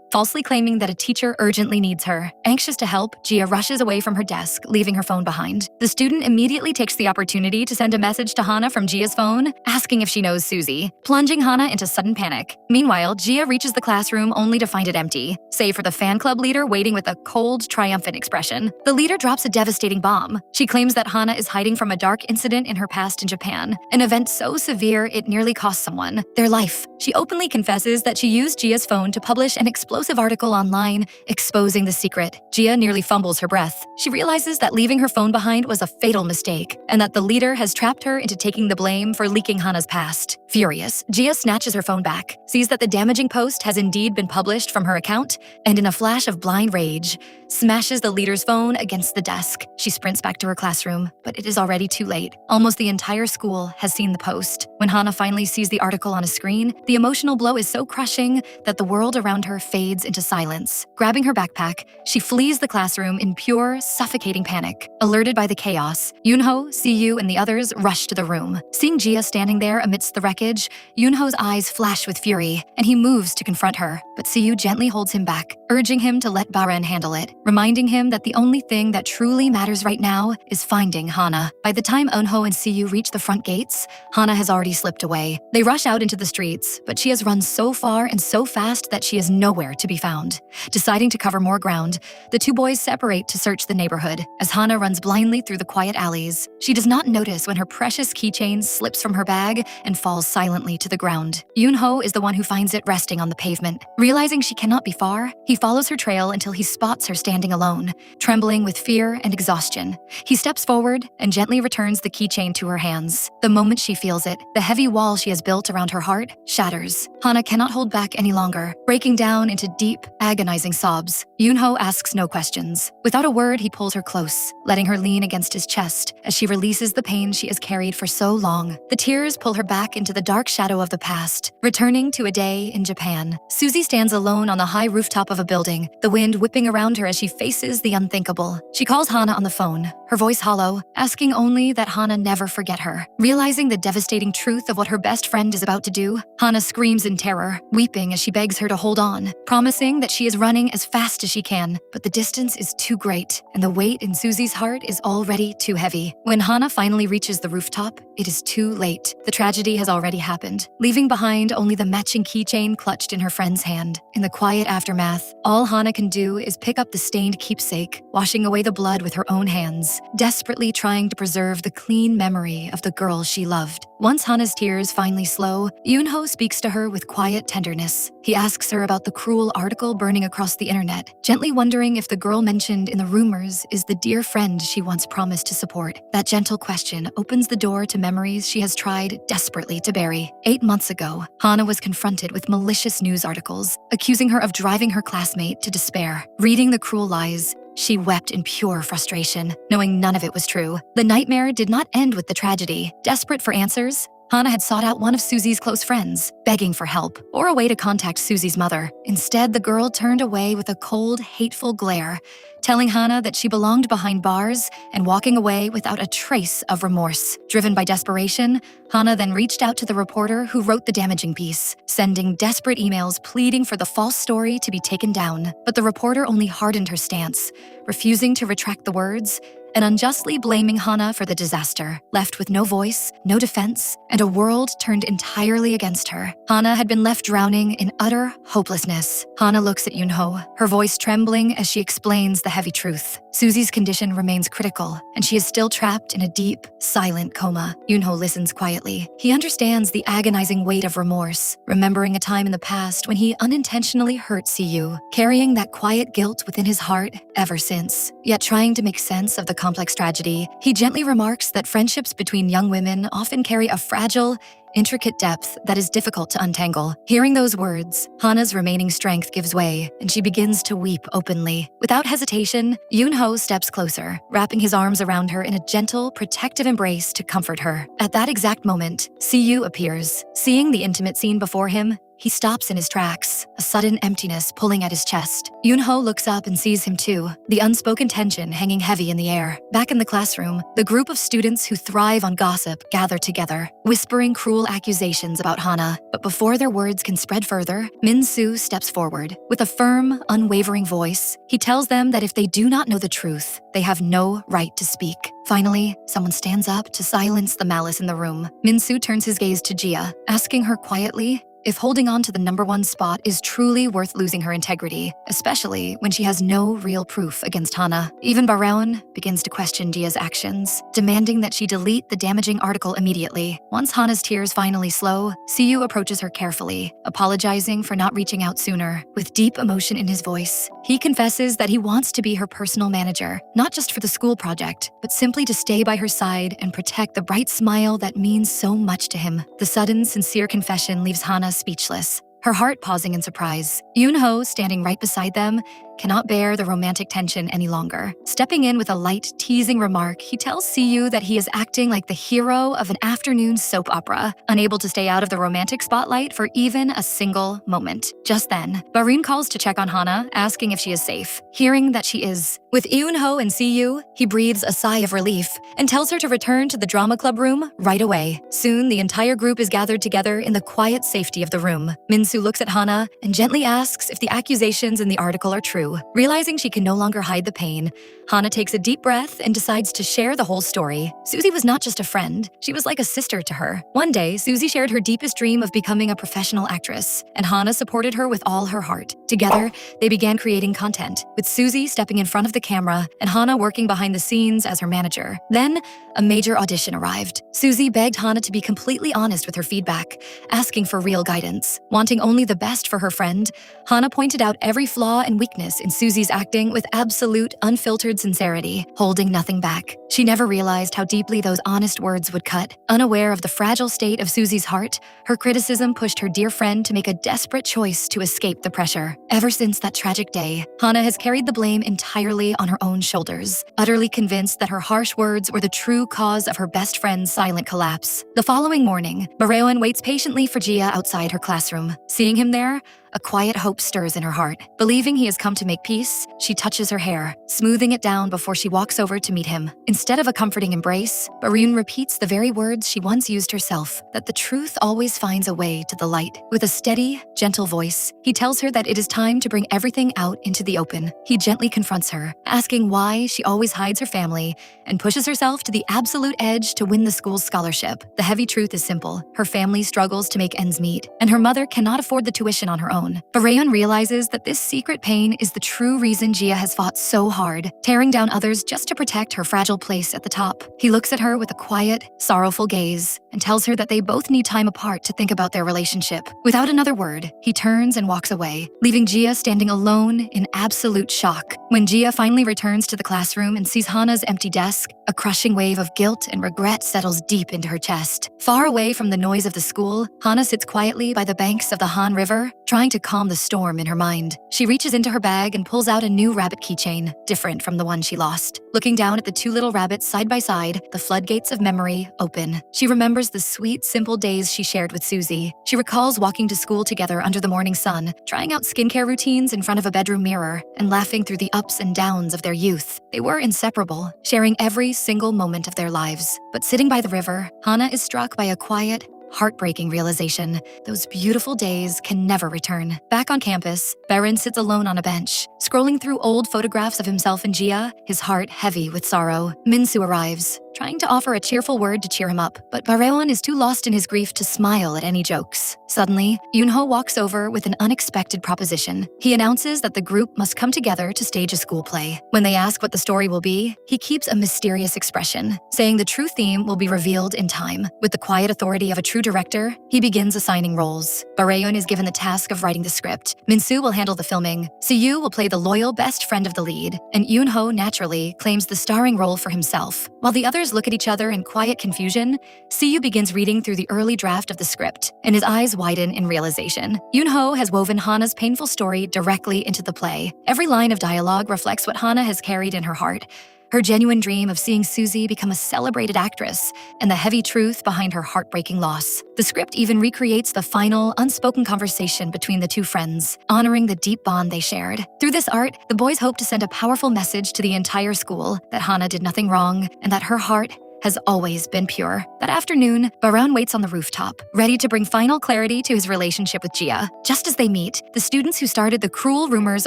falsely claiming that a teacher urgently needs her. Anxious to help, Gia rushes away from her desk, leaving her phone behind. The student immediately takes the opportunity to send a message to Hana from Gia's phone, asking if she knows Susie, plunging Hana into sudden panic. Meanwhile, Gia reaches the classroom only to find it empty, save for the fan club leader waiting with a cold, triumphant expression. The leader drops a devastating bomb. She claims that Hana is hiding from a dark incident in her past in Japan, an event so severe it nearly cost someone their life. She openly confesses that she used Gia's phone to publish an explosive article online exposing the secret. Gia nearly fumbles her breath. She realizes that leaving her phone behind was a fatal mistake, and that the leader has trapped her into taking the blame for leaking Hana's past. Furious, Gia snatches her phone back, sees that the damaging post has indeed been published from her account, and in a flash of blind rage, smashes the leader's phone against the desk. She sprints back to her classroom, but it is already too late. Almost the entire school has seen the post. When Hana finally sees the article on a screen, the emotional blow is so crushing that the world around her fades into silence. Grabbing her backpack, she flees the classroom in pure, suffocating panic. Alerted by the chaos, Yoonho, Siyu, and the others rush to the room. Seeing Gia standing there amidst the wreckage, Yoonho's eyes flash with fury, and he moves to confront her, but Siyu gently holds him back, urging him to let Baren handle it, reminding him that the only thing that truly matters right now is finding Hana. By the time Eunho and Siyu reach the front gates, Hana has already slipped away. They rush out into the streets, but she has run so far and so fast that she is nowhere to be found. Deciding to cover more ground, the two boys separate to search the neighborhood. As Hana runs blindly through the quiet alleys, she does not notice when her precious keychain slips from her bag and falls silently to the ground. Yoonho is the one who finds it resting on the pavement. Realizing she cannot be far, he follows her trail until he spots her standing alone, trembling with fear and exhaustion. He steps forward and gently returns the keychain to her hands. The moment she feels it, the heavy wall she has built around her heart shatters. Hana cannot hold back any longer, breaking down into deep, agonizing sobs. Yoonho asks no questions. Without a word, he pulls her close, letting her lean against his chest as she releases the pain she has carried for so long. The tears pull her back into the dark shadow of the past, returning to a day in Japan. Susie stands alone on the high rooftop of a building, the wind whipping around her as she faces the unthinkable. She calls Hana on the phone, her voice hollow, asking only that Hana never forget her. Realizing the devastating truth of what her best friend is about to do, Hana screams in terror, weeping as she begs her to hold on, promising that she is running as fast as she can. But the distance is too great, and the weight in Susie's heart is already too heavy. When Hana finally reaches the rooftop, it is too late. The tragedy has already happened, leaving behind only the matching keychain clutched in her friend's hand. In the quiet aftermath, all Hana can do is pick up the stained keepsake, washing away the blood with her own hands, desperately trying to preserve the clean memory of the girl she loved. Once Hana's tears finally slow, Yoonho speaks to her with quiet tenderness. He asks her about the cruel article burning across the internet, gently wondering if the girl mentioned in the rumors is the dear friend she once promised to support. That gentle question opens the door to memories she has tried desperately to bury. 8 months ago, Hana was confronted with malicious news articles, accusing her of driving her classmate to despair. Reading the cruel lies, she wept in pure frustration, knowing none of it was true. The nightmare did not end with the tragedy. Desperate for answers, Hana had sought out one of Susie's close friends, begging for help or a way to contact Susie's mother. Instead, the girl turned away with a cold, hateful glare, telling Hana that she belonged behind bars and walking away without a trace of remorse. Driven by desperation, Hana then reached out to the reporter who wrote the damaging piece, sending desperate emails pleading for the false story to be taken down. But the reporter only hardened her stance, refusing to retract the words and unjustly blaming Hana for the disaster, left with no voice, no defense, and a world turned entirely against her. Hana had been left drowning in utter hopelessness. Hana looks at Yoonho, her voice trembling as she explains the heavy truth. Susie's condition remains critical, and she is still trapped in a deep, silent coma. Yoonho listens quietly. He understands the agonizing weight of remorse, remembering a time in the past when he unintentionally hurt Siyu, carrying that quiet guilt within his heart ever since. Yet trying to make sense of the complex tragedy, he gently remarks that friendships between young women often carry a fragile, intricate depth that is difficult to untangle. Hearing those words, Hana's remaining strength gives way, and she begins to weep openly. Without hesitation, Yoonho steps closer, wrapping his arms around her in a gentle, protective embrace to comfort her. At that exact moment, Siyu appears. Seeing the intimate scene before him, he stops in his tracks, a sudden emptiness pulling at his chest. Yoonho looks up and sees him too, the unspoken tension hanging heavy in the air. Back in the classroom, the group of students who thrive on gossip gather together, whispering cruel accusations about Hana. But before their words can spread further, Min-soo steps forward. With a firm, unwavering voice, he tells them that if they do not know the truth, they have no right to speak. Finally, someone stands up to silence the malice in the room. Min-soo turns his gaze to Jia, asking her quietly if holding on to the #1 spot is truly worth losing her integrity, especially when she has no real proof against Hana. Even Bareon begins to question Jia's actions, demanding that she delete the damaging article immediately. Once Hana's tears finally slow, Siyu approaches her carefully, apologizing for not reaching out sooner. With deep emotion in his voice, he confesses that he wants to be her personal manager, not just for the school project, but simply to stay by her side and protect the bright smile that means so much to him. The sudden, sincere confession leaves Hana speechless, her heart pausing in surprise. Yoonho, standing right beside them, cannot bear the romantic tension any longer. Stepping in with a light, teasing remark, he tells Siyu that he is acting like the hero of an afternoon soap opera, unable to stay out of the romantic spotlight for even a single moment. Just then, Barin calls to check on Hana, asking if she is safe. Hearing that she is with Yoonho and Siyu, he breathes a sigh of relief and tells her to return to the drama club room right away. Soon, the entire group is gathered together in the quiet safety of the room. Min-soo looks at Hana and gently asks if the accusations in the article are true. Realizing she can no longer hide the pain, Hana takes a deep breath and decides to share the whole story. Susie was not just a friend, she was like a sister to her. One day, Susie shared her deepest dream of becoming a professional actress, and Hana supported her with all her heart. Together, they began creating content, with Susie stepping in front of the camera and Hana working behind the scenes as her manager. Then, a major audition arrived. Susie begged Hana to be completely honest with her feedback, asking for real guidance. Wanting only the best for her friend, Hana pointed out every flaw and weakness in Susie's acting with absolute, unfiltered sincerity, holding nothing back. She never realized how deeply those honest words would cut. Unaware of the fragile state of Susie's heart, her criticism pushed her dear friend to make a desperate choice to escape the pressure. Ever since that tragic day, Hana has carried the blame entirely on her own shoulders, utterly convinced that her harsh words were the true cause of her best friend's silent collapse. The following morning, Bareon waits patiently for Jia outside her classroom. Seeing him there, a quiet hope stirs in her heart. Believing he has come to make peace, she touches her hair, smoothing it down before she walks over to meet him. Instead of a comforting embrace, Bareon repeats the very words she once used herself, that the truth always finds a way to the light. With a steady, gentle voice, he tells her that it is time to bring everything out into the open. He gently confronts her, asking why she always hides her family and pushes herself to the absolute edge to win the school's scholarship. The heavy truth is simple. Her family struggles to make ends meet, and her mother cannot afford the tuition on her own. Bareon realizes that this secret pain is the true reason Jia has fought so hard, tearing down others just to protect her fragile place at the top. He looks at her with a quiet, sorrowful gaze and tells her that they both need time apart to think about their relationship. Without another word, he turns and walks away, leaving Jia standing alone in absolute shock. When Jia finally returns to the classroom and sees Hana's empty desk, a crushing wave of guilt and regret settles deep into her chest. Far away from the noise of the school, Hana sits quietly by the banks of the Han River, trying to calm the storm in her mind. She reaches into her bag and pulls out a new rabbit keychain, different from the one she lost. Looking down at the two little rabbits side by side, the floodgates of memory open. She remembers the sweet, simple days she shared with Susie. She recalls walking to school together under the morning sun, trying out skincare routines in front of a bedroom mirror, and laughing through the ups and downs of their youth. They were inseparable, sharing every single moment of their lives. But sitting by the river, Hana is struck by a quiet, heartbreaking realization. Those beautiful days can never return. Back on campus, Baron sits alone on a bench, scrolling through old photographs of himself and Gia, his heart heavy with sorrow. Minsu arrives, trying to offer a cheerful word to cheer him up, but Bareon is too lost in his grief to smile at any jokes. Suddenly, Yoonho walks over with an unexpected proposition. He announces that the group must come together to stage a school play. When they ask what the story will be, he keeps a mysterious expression, saying the true theme will be revealed in time. With the quiet authority of a true director, he begins assigning roles. Bareon is given the task of writing the script. Minsu will handle the filming. Siyu will play the loyal best friend of the lead, and Yoonho naturally claims the starring role for himself. While the others look at each other in quiet confusion, Siyu begins reading through the early draft of the script, and his eyes widen in realization. Yoonho has woven Hana's painful story directly into the play. Every line of dialogue reflects what Hana has carried in her heart. Her genuine dream of seeing Suzy become a celebrated actress, and the heavy truth behind her heartbreaking loss. The script even recreates the final, unspoken conversation between the two friends, honoring the deep bond they shared. Through this art, the boys hope to send a powerful message to the entire school that Hana did nothing wrong, and that her heart has always been pure. That afternoon, Baron waits on the rooftop, ready to bring final clarity to his relationship with Gia. Just as they meet, the students who started the cruel rumors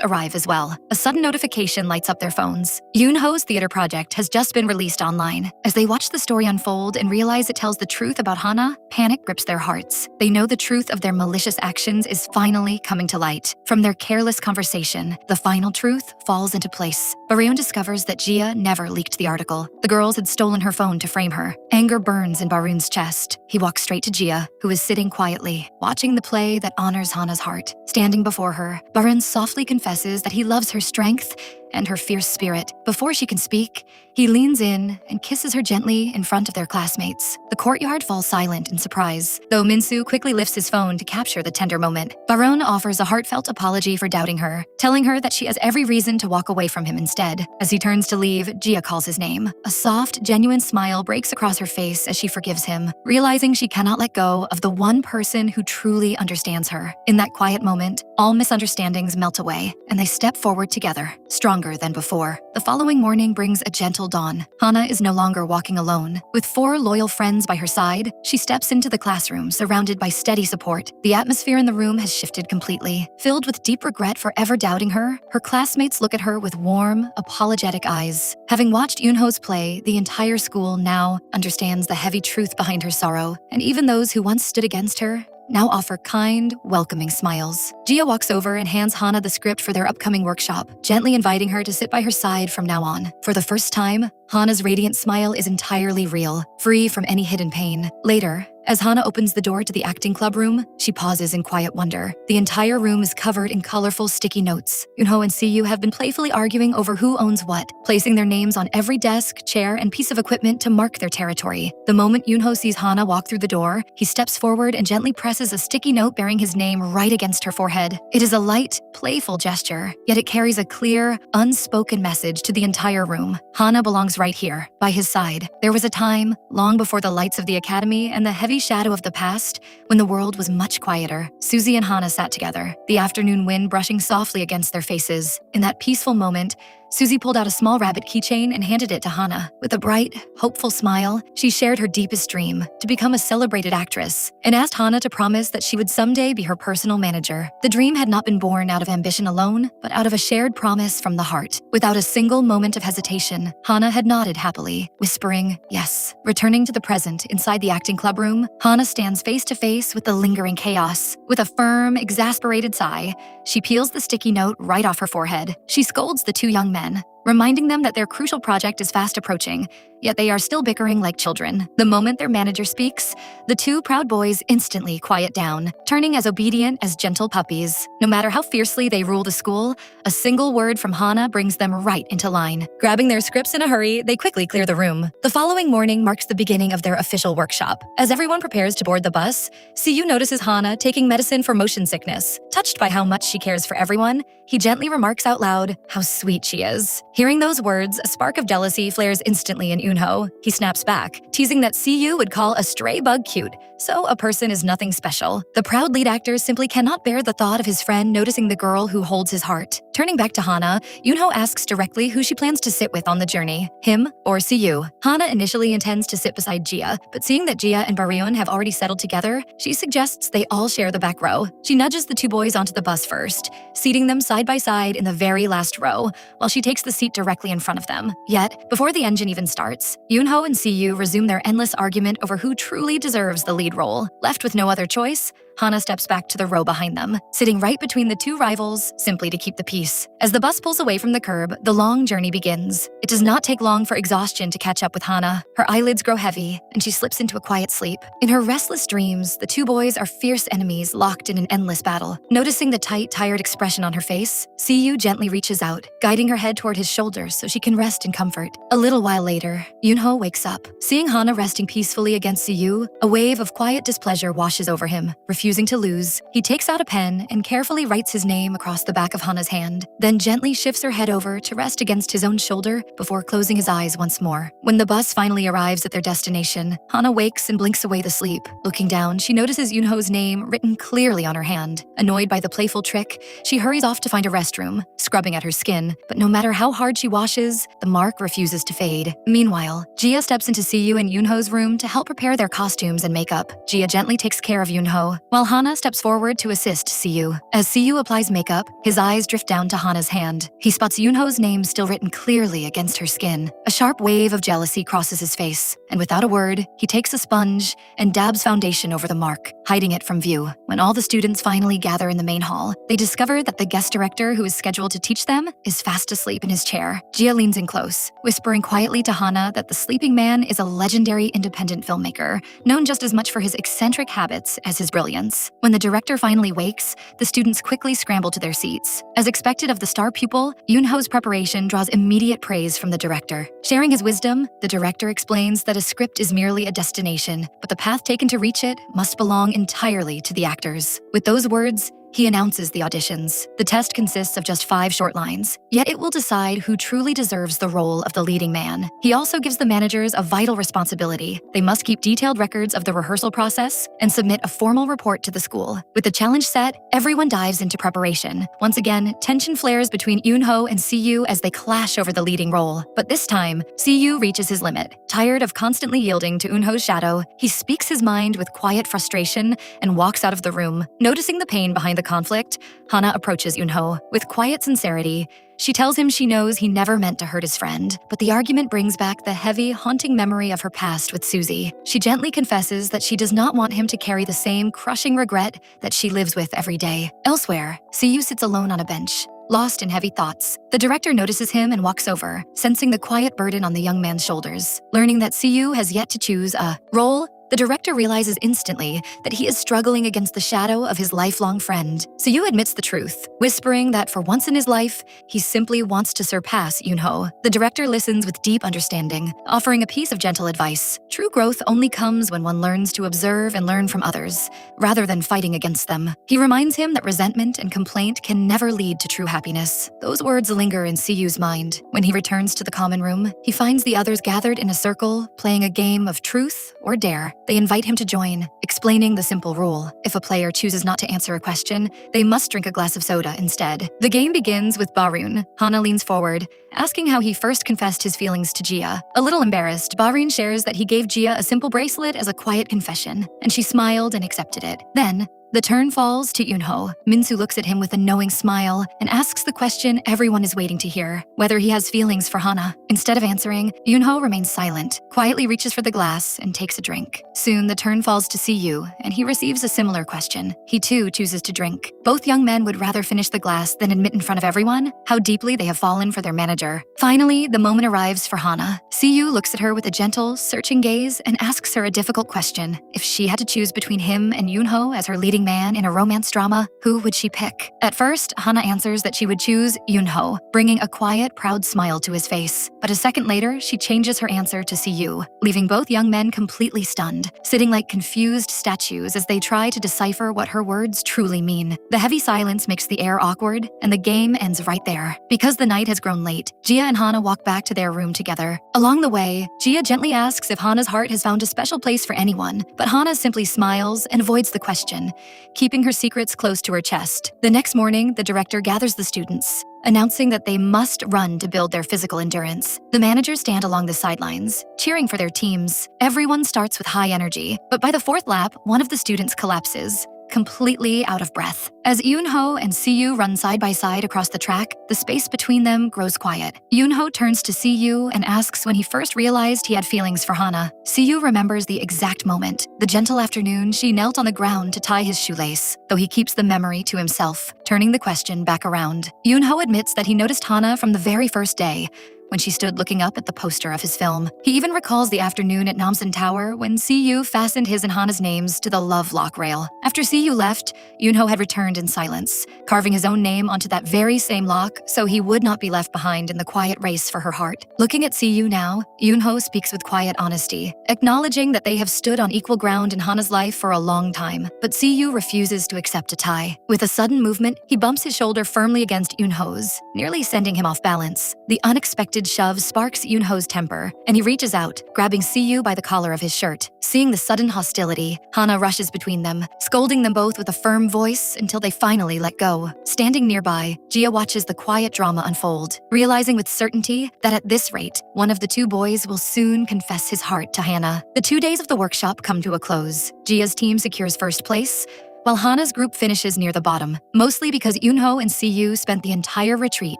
arrive as well. A sudden notification lights up their phones. Yoonho's theater project has just been released online. As they watch the story unfold and realize it tells the truth about Hana, panic grips their hearts. They know the truth of their malicious actions is finally coming to light. From their careless conversation, the final truth falls into place. Baron discovers that Gia never leaked the article. The girls had stolen her phone to frame her. Anger burns in Barun's chest. He walks straight to Gia, who is sitting quietly, watching the play that honors Hana's heart. Standing before her, Barun softly confesses that he loves her strength and her fierce spirit. Before she can speak, he leans in and kisses her gently in front of their classmates. The courtyard falls silent in surprise, though Minsu quickly lifts his phone to capture the tender moment. Baron offers a heartfelt apology for doubting her, telling her that she has every reason to walk away from him instead. As he turns to leave, Gia calls his name. A soft, genuine smile breaks across her face as she forgives him, realizing she cannot let go of the one person who truly understands her. In that quiet moment, all misunderstandings melt away, and they step forward together, stronger than before. The following morning brings a gentle dawn. Hana is no longer walking alone. With 4 loyal friends by her side, she steps into the classroom surrounded by steady support. The atmosphere in the room has shifted completely. Filled with deep regret for ever doubting her, her classmates look at her with warm, apologetic eyes. Having watched Yoonho's play, the entire school now understands the heavy truth behind her sorrow, and even those who once stood against her now offer kind, welcoming smiles. Gia walks over and hands Hana the script for their upcoming workshop, gently inviting her to sit by her side from now on. For the first time, Hana's radiant smile is entirely real, free from any hidden pain. Later, as Hana opens the door to the acting club room, she pauses in quiet wonder. The entire room is covered in colorful sticky notes. Yoonho and Siyu have been playfully arguing over who owns what, placing their names on every desk, chair, and piece of equipment to mark their territory. The moment Yoonho sees Hana walk through the door, he steps forward and gently presses a sticky note bearing his name right against her forehead. It is a light, playful gesture, yet it carries a clear, unspoken message to the entire room. Hana belongs right here, by his side. There was a time, long before the lights of the academy and the heavy shadow of the past, when the world was much quieter. Suzy and Hana sat together, the afternoon wind brushing softly against their faces. In that peaceful moment, Suzy pulled out a small rabbit keychain and handed it to Hana. With a bright, hopeful smile, she shared her deepest dream, to become a celebrated actress, and asked Hana to promise that she would someday be her personal manager. The dream had not been born out of ambition alone, but out of a shared promise from the heart. Without a single moment of hesitation, Hana had nodded happily, whispering, yes. Returning to the present inside the acting club room, Hana stands face to face with the lingering chaos. With a firm, exasperated sigh, she peels the sticky note right off her forehead. She scolds the 2 young men, reminding them that their crucial project is fast approaching, yet they are still bickering like children. The moment their manager speaks, the 2 proud boys instantly quiet down, turning as obedient as gentle puppies. No matter how fiercely they rule the school, a single word from Hana brings them right into line. Grabbing their scripts in a hurry, they quickly clear the room. The following morning marks the beginning of their official workshop. As everyone prepares to board the bus, Siyu notices Hana taking medicine for motion sickness. Touched by how much she cares for everyone, he gently remarks out loud how sweet she is. Hearing those words, a spark of jealousy flares instantly in Yoonho. He snaps back, teasing that Siyu would call a stray bug cute, so a person is nothing special. The proud lead actor simply cannot bear the thought of his friend noticing the girl who holds his heart. Turning back to Hana, Yoonho asks directly who she plans to sit with on the journey, him or Siyu. Hana initially intends to sit beside Jia, but seeing that Jia and Baryun have already settled together, she suggests they all share the back row. She nudges the two boys onto the bus first, seating them side by side in the very last row, while she takes the seat directly in front of them. Yet, before the engine even starts, Yoonho and Siyu resume their endless argument over who truly deserves the lead role. Left with no other choice, Hana steps back to the row behind them, sitting right between the two rivals, simply to keep the peace. As the bus pulls away from the curb, the long journey begins. It does not take long for exhaustion to catch up with Hana. Her eyelids grow heavy, and she slips into a quiet sleep. In her restless dreams, the two boys are fierce enemies locked in an endless battle. Noticing the tight, tired expression on her face, Siyu gently reaches out, guiding her head toward his shoulders so she can rest in comfort. A little while later, Yoonho wakes up. Seeing Hana resting peacefully against Siyu, a wave of quiet displeasure washes over him. Refusing to lose, he takes out a pen and carefully writes his name across the back of Hana's hand, then gently shifts her head over to rest against his own shoulder before closing his eyes once more. When the bus finally arrives at their destination, Hana wakes and blinks away the sleep. Looking down, she notices Yoonho's name written clearly on her hand. Annoyed by the playful trick, she hurries off to find a restroom, scrubbing at her skin, but no matter how hard she washes, the mark refuses to fade. Meanwhile, Jia steps into Siyu and Yoonho's room to help prepare their costumes and makeup. Jia gently takes care of Yoonho, while Hana steps forward to assist Siyu. As Siyu applies makeup, his eyes drift down to Hana's hand. He spots Yoonho's name still written clearly against her skin. A sharp wave of jealousy crosses his face, and without a word, he takes a sponge and dabs foundation over the mark, hiding it from view. When all the students finally gather in the main hall, they discover that the guest director who is scheduled to teach them is fast asleep in his chair. Jia leans in close, whispering quietly to Hana that the sleeping man is a legendary independent filmmaker, known just as much for his eccentric habits as his brilliance. When the director finally wakes, the students quickly scramble to their seats. As expected of the star pupil, Yoonho's preparation draws immediate praise from the director. Sharing his wisdom, the director explains that a script is merely a destination, but the path taken to reach it must belong entirely to the actors. With those words, he announces the auditions. The test consists of just 5 short lines, yet it will decide who truly deserves the role of the leading man. He also gives the managers a vital responsibility. They must keep detailed records of the rehearsal process and submit a formal report to the school. With the challenge set, everyone dives into preparation. Once again, tension flares between Yoonho and Siyu as they clash over the leading role. But this time, Siyu reaches his limit. Tired of constantly yielding to Yoonho's shadow, he speaks his mind with quiet frustration and walks out of the room. Noticing the pain behind the conflict, Hana approaches Yoonho. With quiet sincerity, she tells him she knows he never meant to hurt his friend, but the argument brings back the heavy, haunting memory of her past with Suzy. She gently confesses that she does not want him to carry the same crushing regret that she lives with every day. Elsewhere, Siyu sits alone on a bench, lost in heavy thoughts. The director notices him and walks over, sensing the quiet burden on the young man's shoulders. Learning that Siyu has yet to choose a role, the director realizes instantly that he is struggling against the shadow of his lifelong friend. Siyu admits the truth, whispering that for once in his life, he simply wants to surpass Yoonho. The director listens with deep understanding, offering a piece of gentle advice. True growth only comes when one learns to observe and learn from others, rather than fighting against them. He reminds him that resentment and complaint can never lead to true happiness. Those words linger in Siyu's mind. When he returns to the common room, he finds the others gathered in a circle, playing a game of truth or dare. They invite him to join, explaining the simple rule. If a player chooses not to answer a question, they must drink a glass of soda instead. The game begins with Baryun. Hana leans forward, asking how he first confessed his feelings to Jia. A little embarrassed, Baryun shares that he gave Jia a simple bracelet as a quiet confession, and she smiled and accepted it. Then, the turn falls to Yoonho. Minsu looks at him with a knowing smile and asks the question everyone is waiting to hear, whether he has feelings for Hana. Instead of answering, Yoonho remains silent, quietly reaches for the glass and takes a drink. Soon, the turn falls to Siyu, and he receives a similar question. He too chooses to drink. Both young men would rather finish the glass than admit in front of everyone how deeply they have fallen for their manager. Finally, the moment arrives for Hana. Siyu looks at her with a gentle, searching gaze and asks her a difficult question. If she had to choose between him and Yoonho as her leading leading man in a romance drama, who would she pick? At first, Hana answers that she would choose Yoonho, bringing a quiet, proud smile to his face. But a second later, she changes her answer to Siyu, leaving both young men completely stunned, sitting like confused statues as they try to decipher what her words truly mean. The heavy silence makes the air awkward, and the game ends right there. Because the night has grown late, Jia and Hana walk back to their room together. Along the way, Jia gently asks if Hana's heart has found a special place for anyone, but Hana simply smiles and avoids the question, keeping her secrets close to her chest. The next morning, the director gathers the students, announcing that they must run to build their physical endurance. The managers stand along the sidelines, cheering for their teams. Everyone starts with high energy, but by the fourth lap, one of the students collapses, completely out of breath. As Yoonho and Siyu run side by side across the track, the space between them grows quiet. Yoonho turns to Siyu and asks when he first realized he had feelings for Hana. Siyu remembers the exact moment, the gentle afternoon she knelt on the ground to tie his shoelace, though he keeps the memory to himself, turning the question back around. Yoonho admits that he noticed Hana from the very first day, when she stood looking up at the poster of his film. He even recalls the afternoon at Namsan Tower when Siyu fastened his and Hana's names to the love lock rail. After Siyu left, Yoonho had returned in silence, carving his own name onto that very same lock so he would not be left behind in the quiet race for her heart. Looking at Siyu now, Yoonho speaks with quiet honesty, acknowledging that they have stood on equal ground in Hana's life for a long time. But Siyu refuses to accept a tie. With a sudden movement, he bumps his shoulder firmly against Yoonho's, nearly sending him off balance. The unexpected shove sparks Yoonho's temper, and he reaches out, grabbing Siyu by the collar of his shirt. Seeing the sudden hostility, Hana rushes between them, scolding them both with a firm voice until they finally let go. Standing nearby, Jia watches the quiet drama unfold, realizing with certainty that at this rate, one of the two boys will soon confess his heart to Hana. The 2 days of the workshop come to a close. Jia's team secures first place, while Hana's group finishes near the bottom, mostly because Yoonho and Siyu spent the entire retreat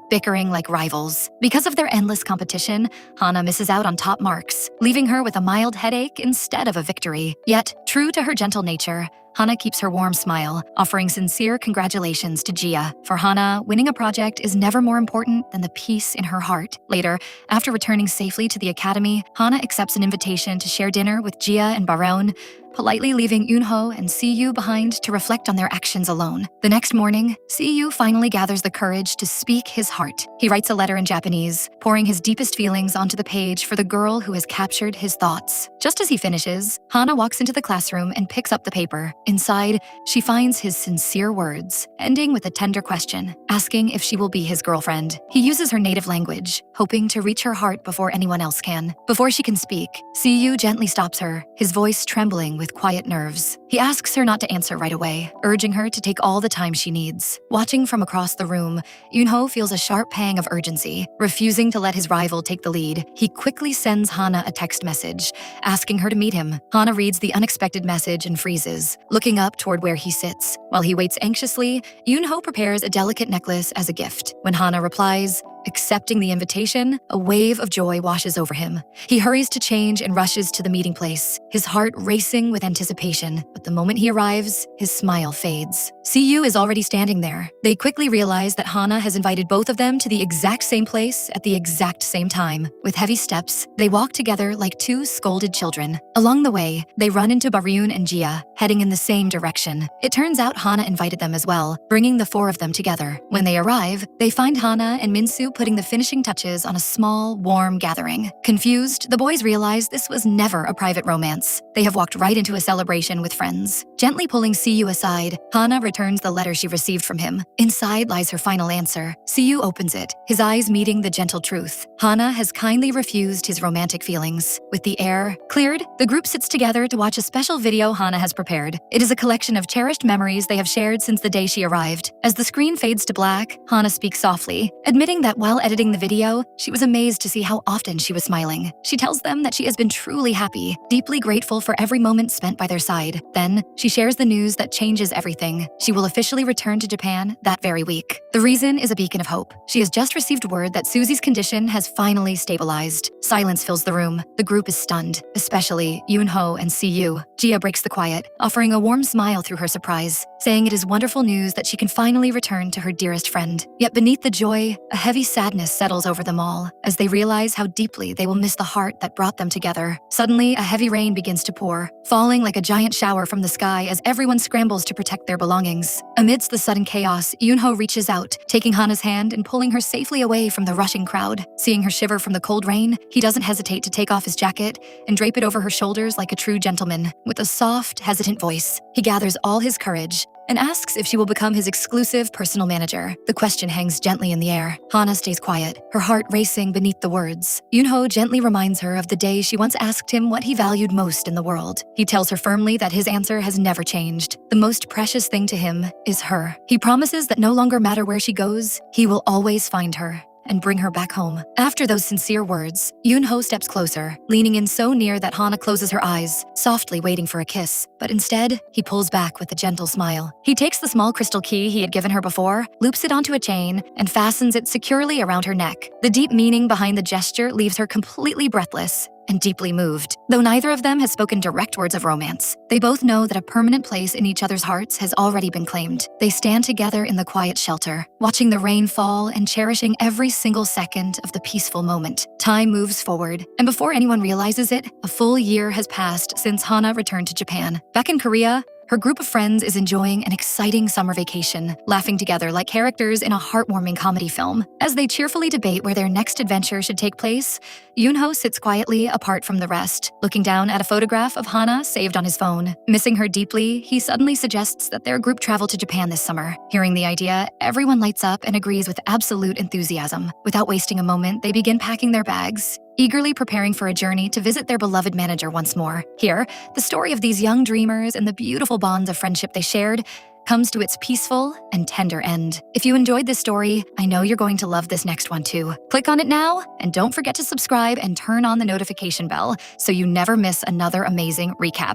bickering like rivals. Because of their endless competition, Hana misses out on top marks, leaving her with a mild headache instead of a victory. Yet, true to her gentle nature, Hana keeps her warm smile, offering sincere congratulations to Jia. For Hana, winning a project is never more important than the peace in her heart. Later, after returning safely to the academy, Hana accepts an invitation to share dinner with Jia and Baron, politely leaving Yoonho and Siyu behind to reflect on their actions alone. The next morning, Siyu finally gathers the courage to speak his heart. He writes a letter in Japanese, pouring his deepest feelings onto the page for the girl who has captured his thoughts. Just as he finishes, Hana walks into the classroom and picks up the paper. Inside, she finds his sincere words, ending with a tender question, asking if she will be his girlfriend. He uses her native language, hoping to reach her heart before anyone else can. Before she can speak, Siyu gently stops her, his voice trembling with quiet nerves. He asks her not to answer right away, urging her to take all the time she needs. Watching from across the room, Yoonho feels a sharp pang of urgency. Refusing to let his rival take the lead, he quickly sends Hana a text message, asking her to meet him. Hana reads the unexpected message and freezes, looking up toward where he sits. While he waits anxiously, Yoonho prepares a delicate necklace as a gift. When Hana replies, accepting the invitation, a wave of joy washes over him. He hurries to change and rushes to the meeting place, his heart racing with anticipation. But the moment he arrives, his smile fades. Siyu is already standing there. They quickly realize that Hana has invited both of them to the exact same place at the exact same time. With heavy steps, they walk together like two scolded children. Along the way, they run into Baryun and Jia, heading in the same direction. It turns out Hana invited them as well, bringing the four of them together. When they arrive, they find Hana and Minsu putting the finishing touches on a small, warm gathering. Confused, the boys realize this was never a private romance. They have walked right into a celebration with friends. Gently pulling Siyu aside, Hana returns the letter she received from him. Inside lies her final answer. Siyu opens it, his eyes meeting the gentle truth. Hana has kindly refused his romantic feelings. With the air cleared, the group sits together to watch a special video Hana has prepared. It is a collection of cherished memories they have shared since the day she arrived. As the screen fades to black, Hana speaks softly, admitting that while editing the video, she was amazed to see how often she was smiling. She tells them that she has been truly happy, deeply grateful for every moment spent by their side. Then, she shares the news that changes everything. She will officially return to Japan that very week. The reason is a beacon of hope. She has just received word that Susie's condition has finally stabilized. Silence fills the room. The group is stunned, especially Yoonho and Siyu. Jia breaks the quiet, offering a warm smile through her surprise, saying it is wonderful news that she can finally return to her dearest friend. Yet beneath the joy, a heavy sadness settles over them all as they realize how deeply they will miss the heart that brought them together. Suddenly, a heavy rain begins to pour, falling like a giant shower from the sky as everyone scrambles to protect their belongings. Amidst the sudden chaos, Yoonho reaches out, taking Hana's hand and pulling her safely away from the rushing crowd. Seeing her shiver from the cold rain, he doesn't hesitate to take off his jacket and drape it over her shoulders like a true gentleman. With a soft, hesitant voice, he gathers all his courage and asks if she will become his exclusive personal manager. The question hangs gently in the air. Hana stays quiet, her heart racing beneath the words. Yoonho gently reminds her of the day she once asked him what he valued most in the world. He tells her firmly that his answer has never changed. The most precious thing to him is her. He promises that no longer matter where she goes, he will always find her and bring her back home. After those sincere words, Yoonho steps closer, leaning in so near that Hana closes her eyes, softly waiting for a kiss. But instead, he pulls back with a gentle smile. He takes the small crystal key he had given her before, loops it onto a chain, and fastens it securely around her neck. The deep meaning behind the gesture leaves her completely breathless and deeply moved. Though neither of them has spoken direct words of romance, they both know that a permanent place in each other's hearts has already been claimed. They stand together in the quiet shelter, watching the rain fall and cherishing every single second of the peaceful moment. Time moves forward, and before anyone realizes it, a full year has passed since Hana returned to Japan. Back in Korea, her group of friends is enjoying an exciting summer vacation, laughing together like characters in a heartwarming comedy film. As they cheerfully debate where their next adventure should take place, Yoonho sits quietly apart from the rest, looking down at a photograph of Hana saved on his phone. Missing her deeply, he suddenly suggests that their group travel to Japan this summer. Hearing the idea, everyone lights up and agrees with absolute enthusiasm. Without wasting a moment, they begin packing their bags, eagerly preparing for a journey to visit their beloved manager once more. Here, the story of these young dreamers and the beautiful bonds of friendship they shared comes to its peaceful and tender end. If you enjoyed this story, I know you're going to love this next one too. Click on it now, and don't forget to subscribe and turn on the notification bell so you never miss another amazing recap.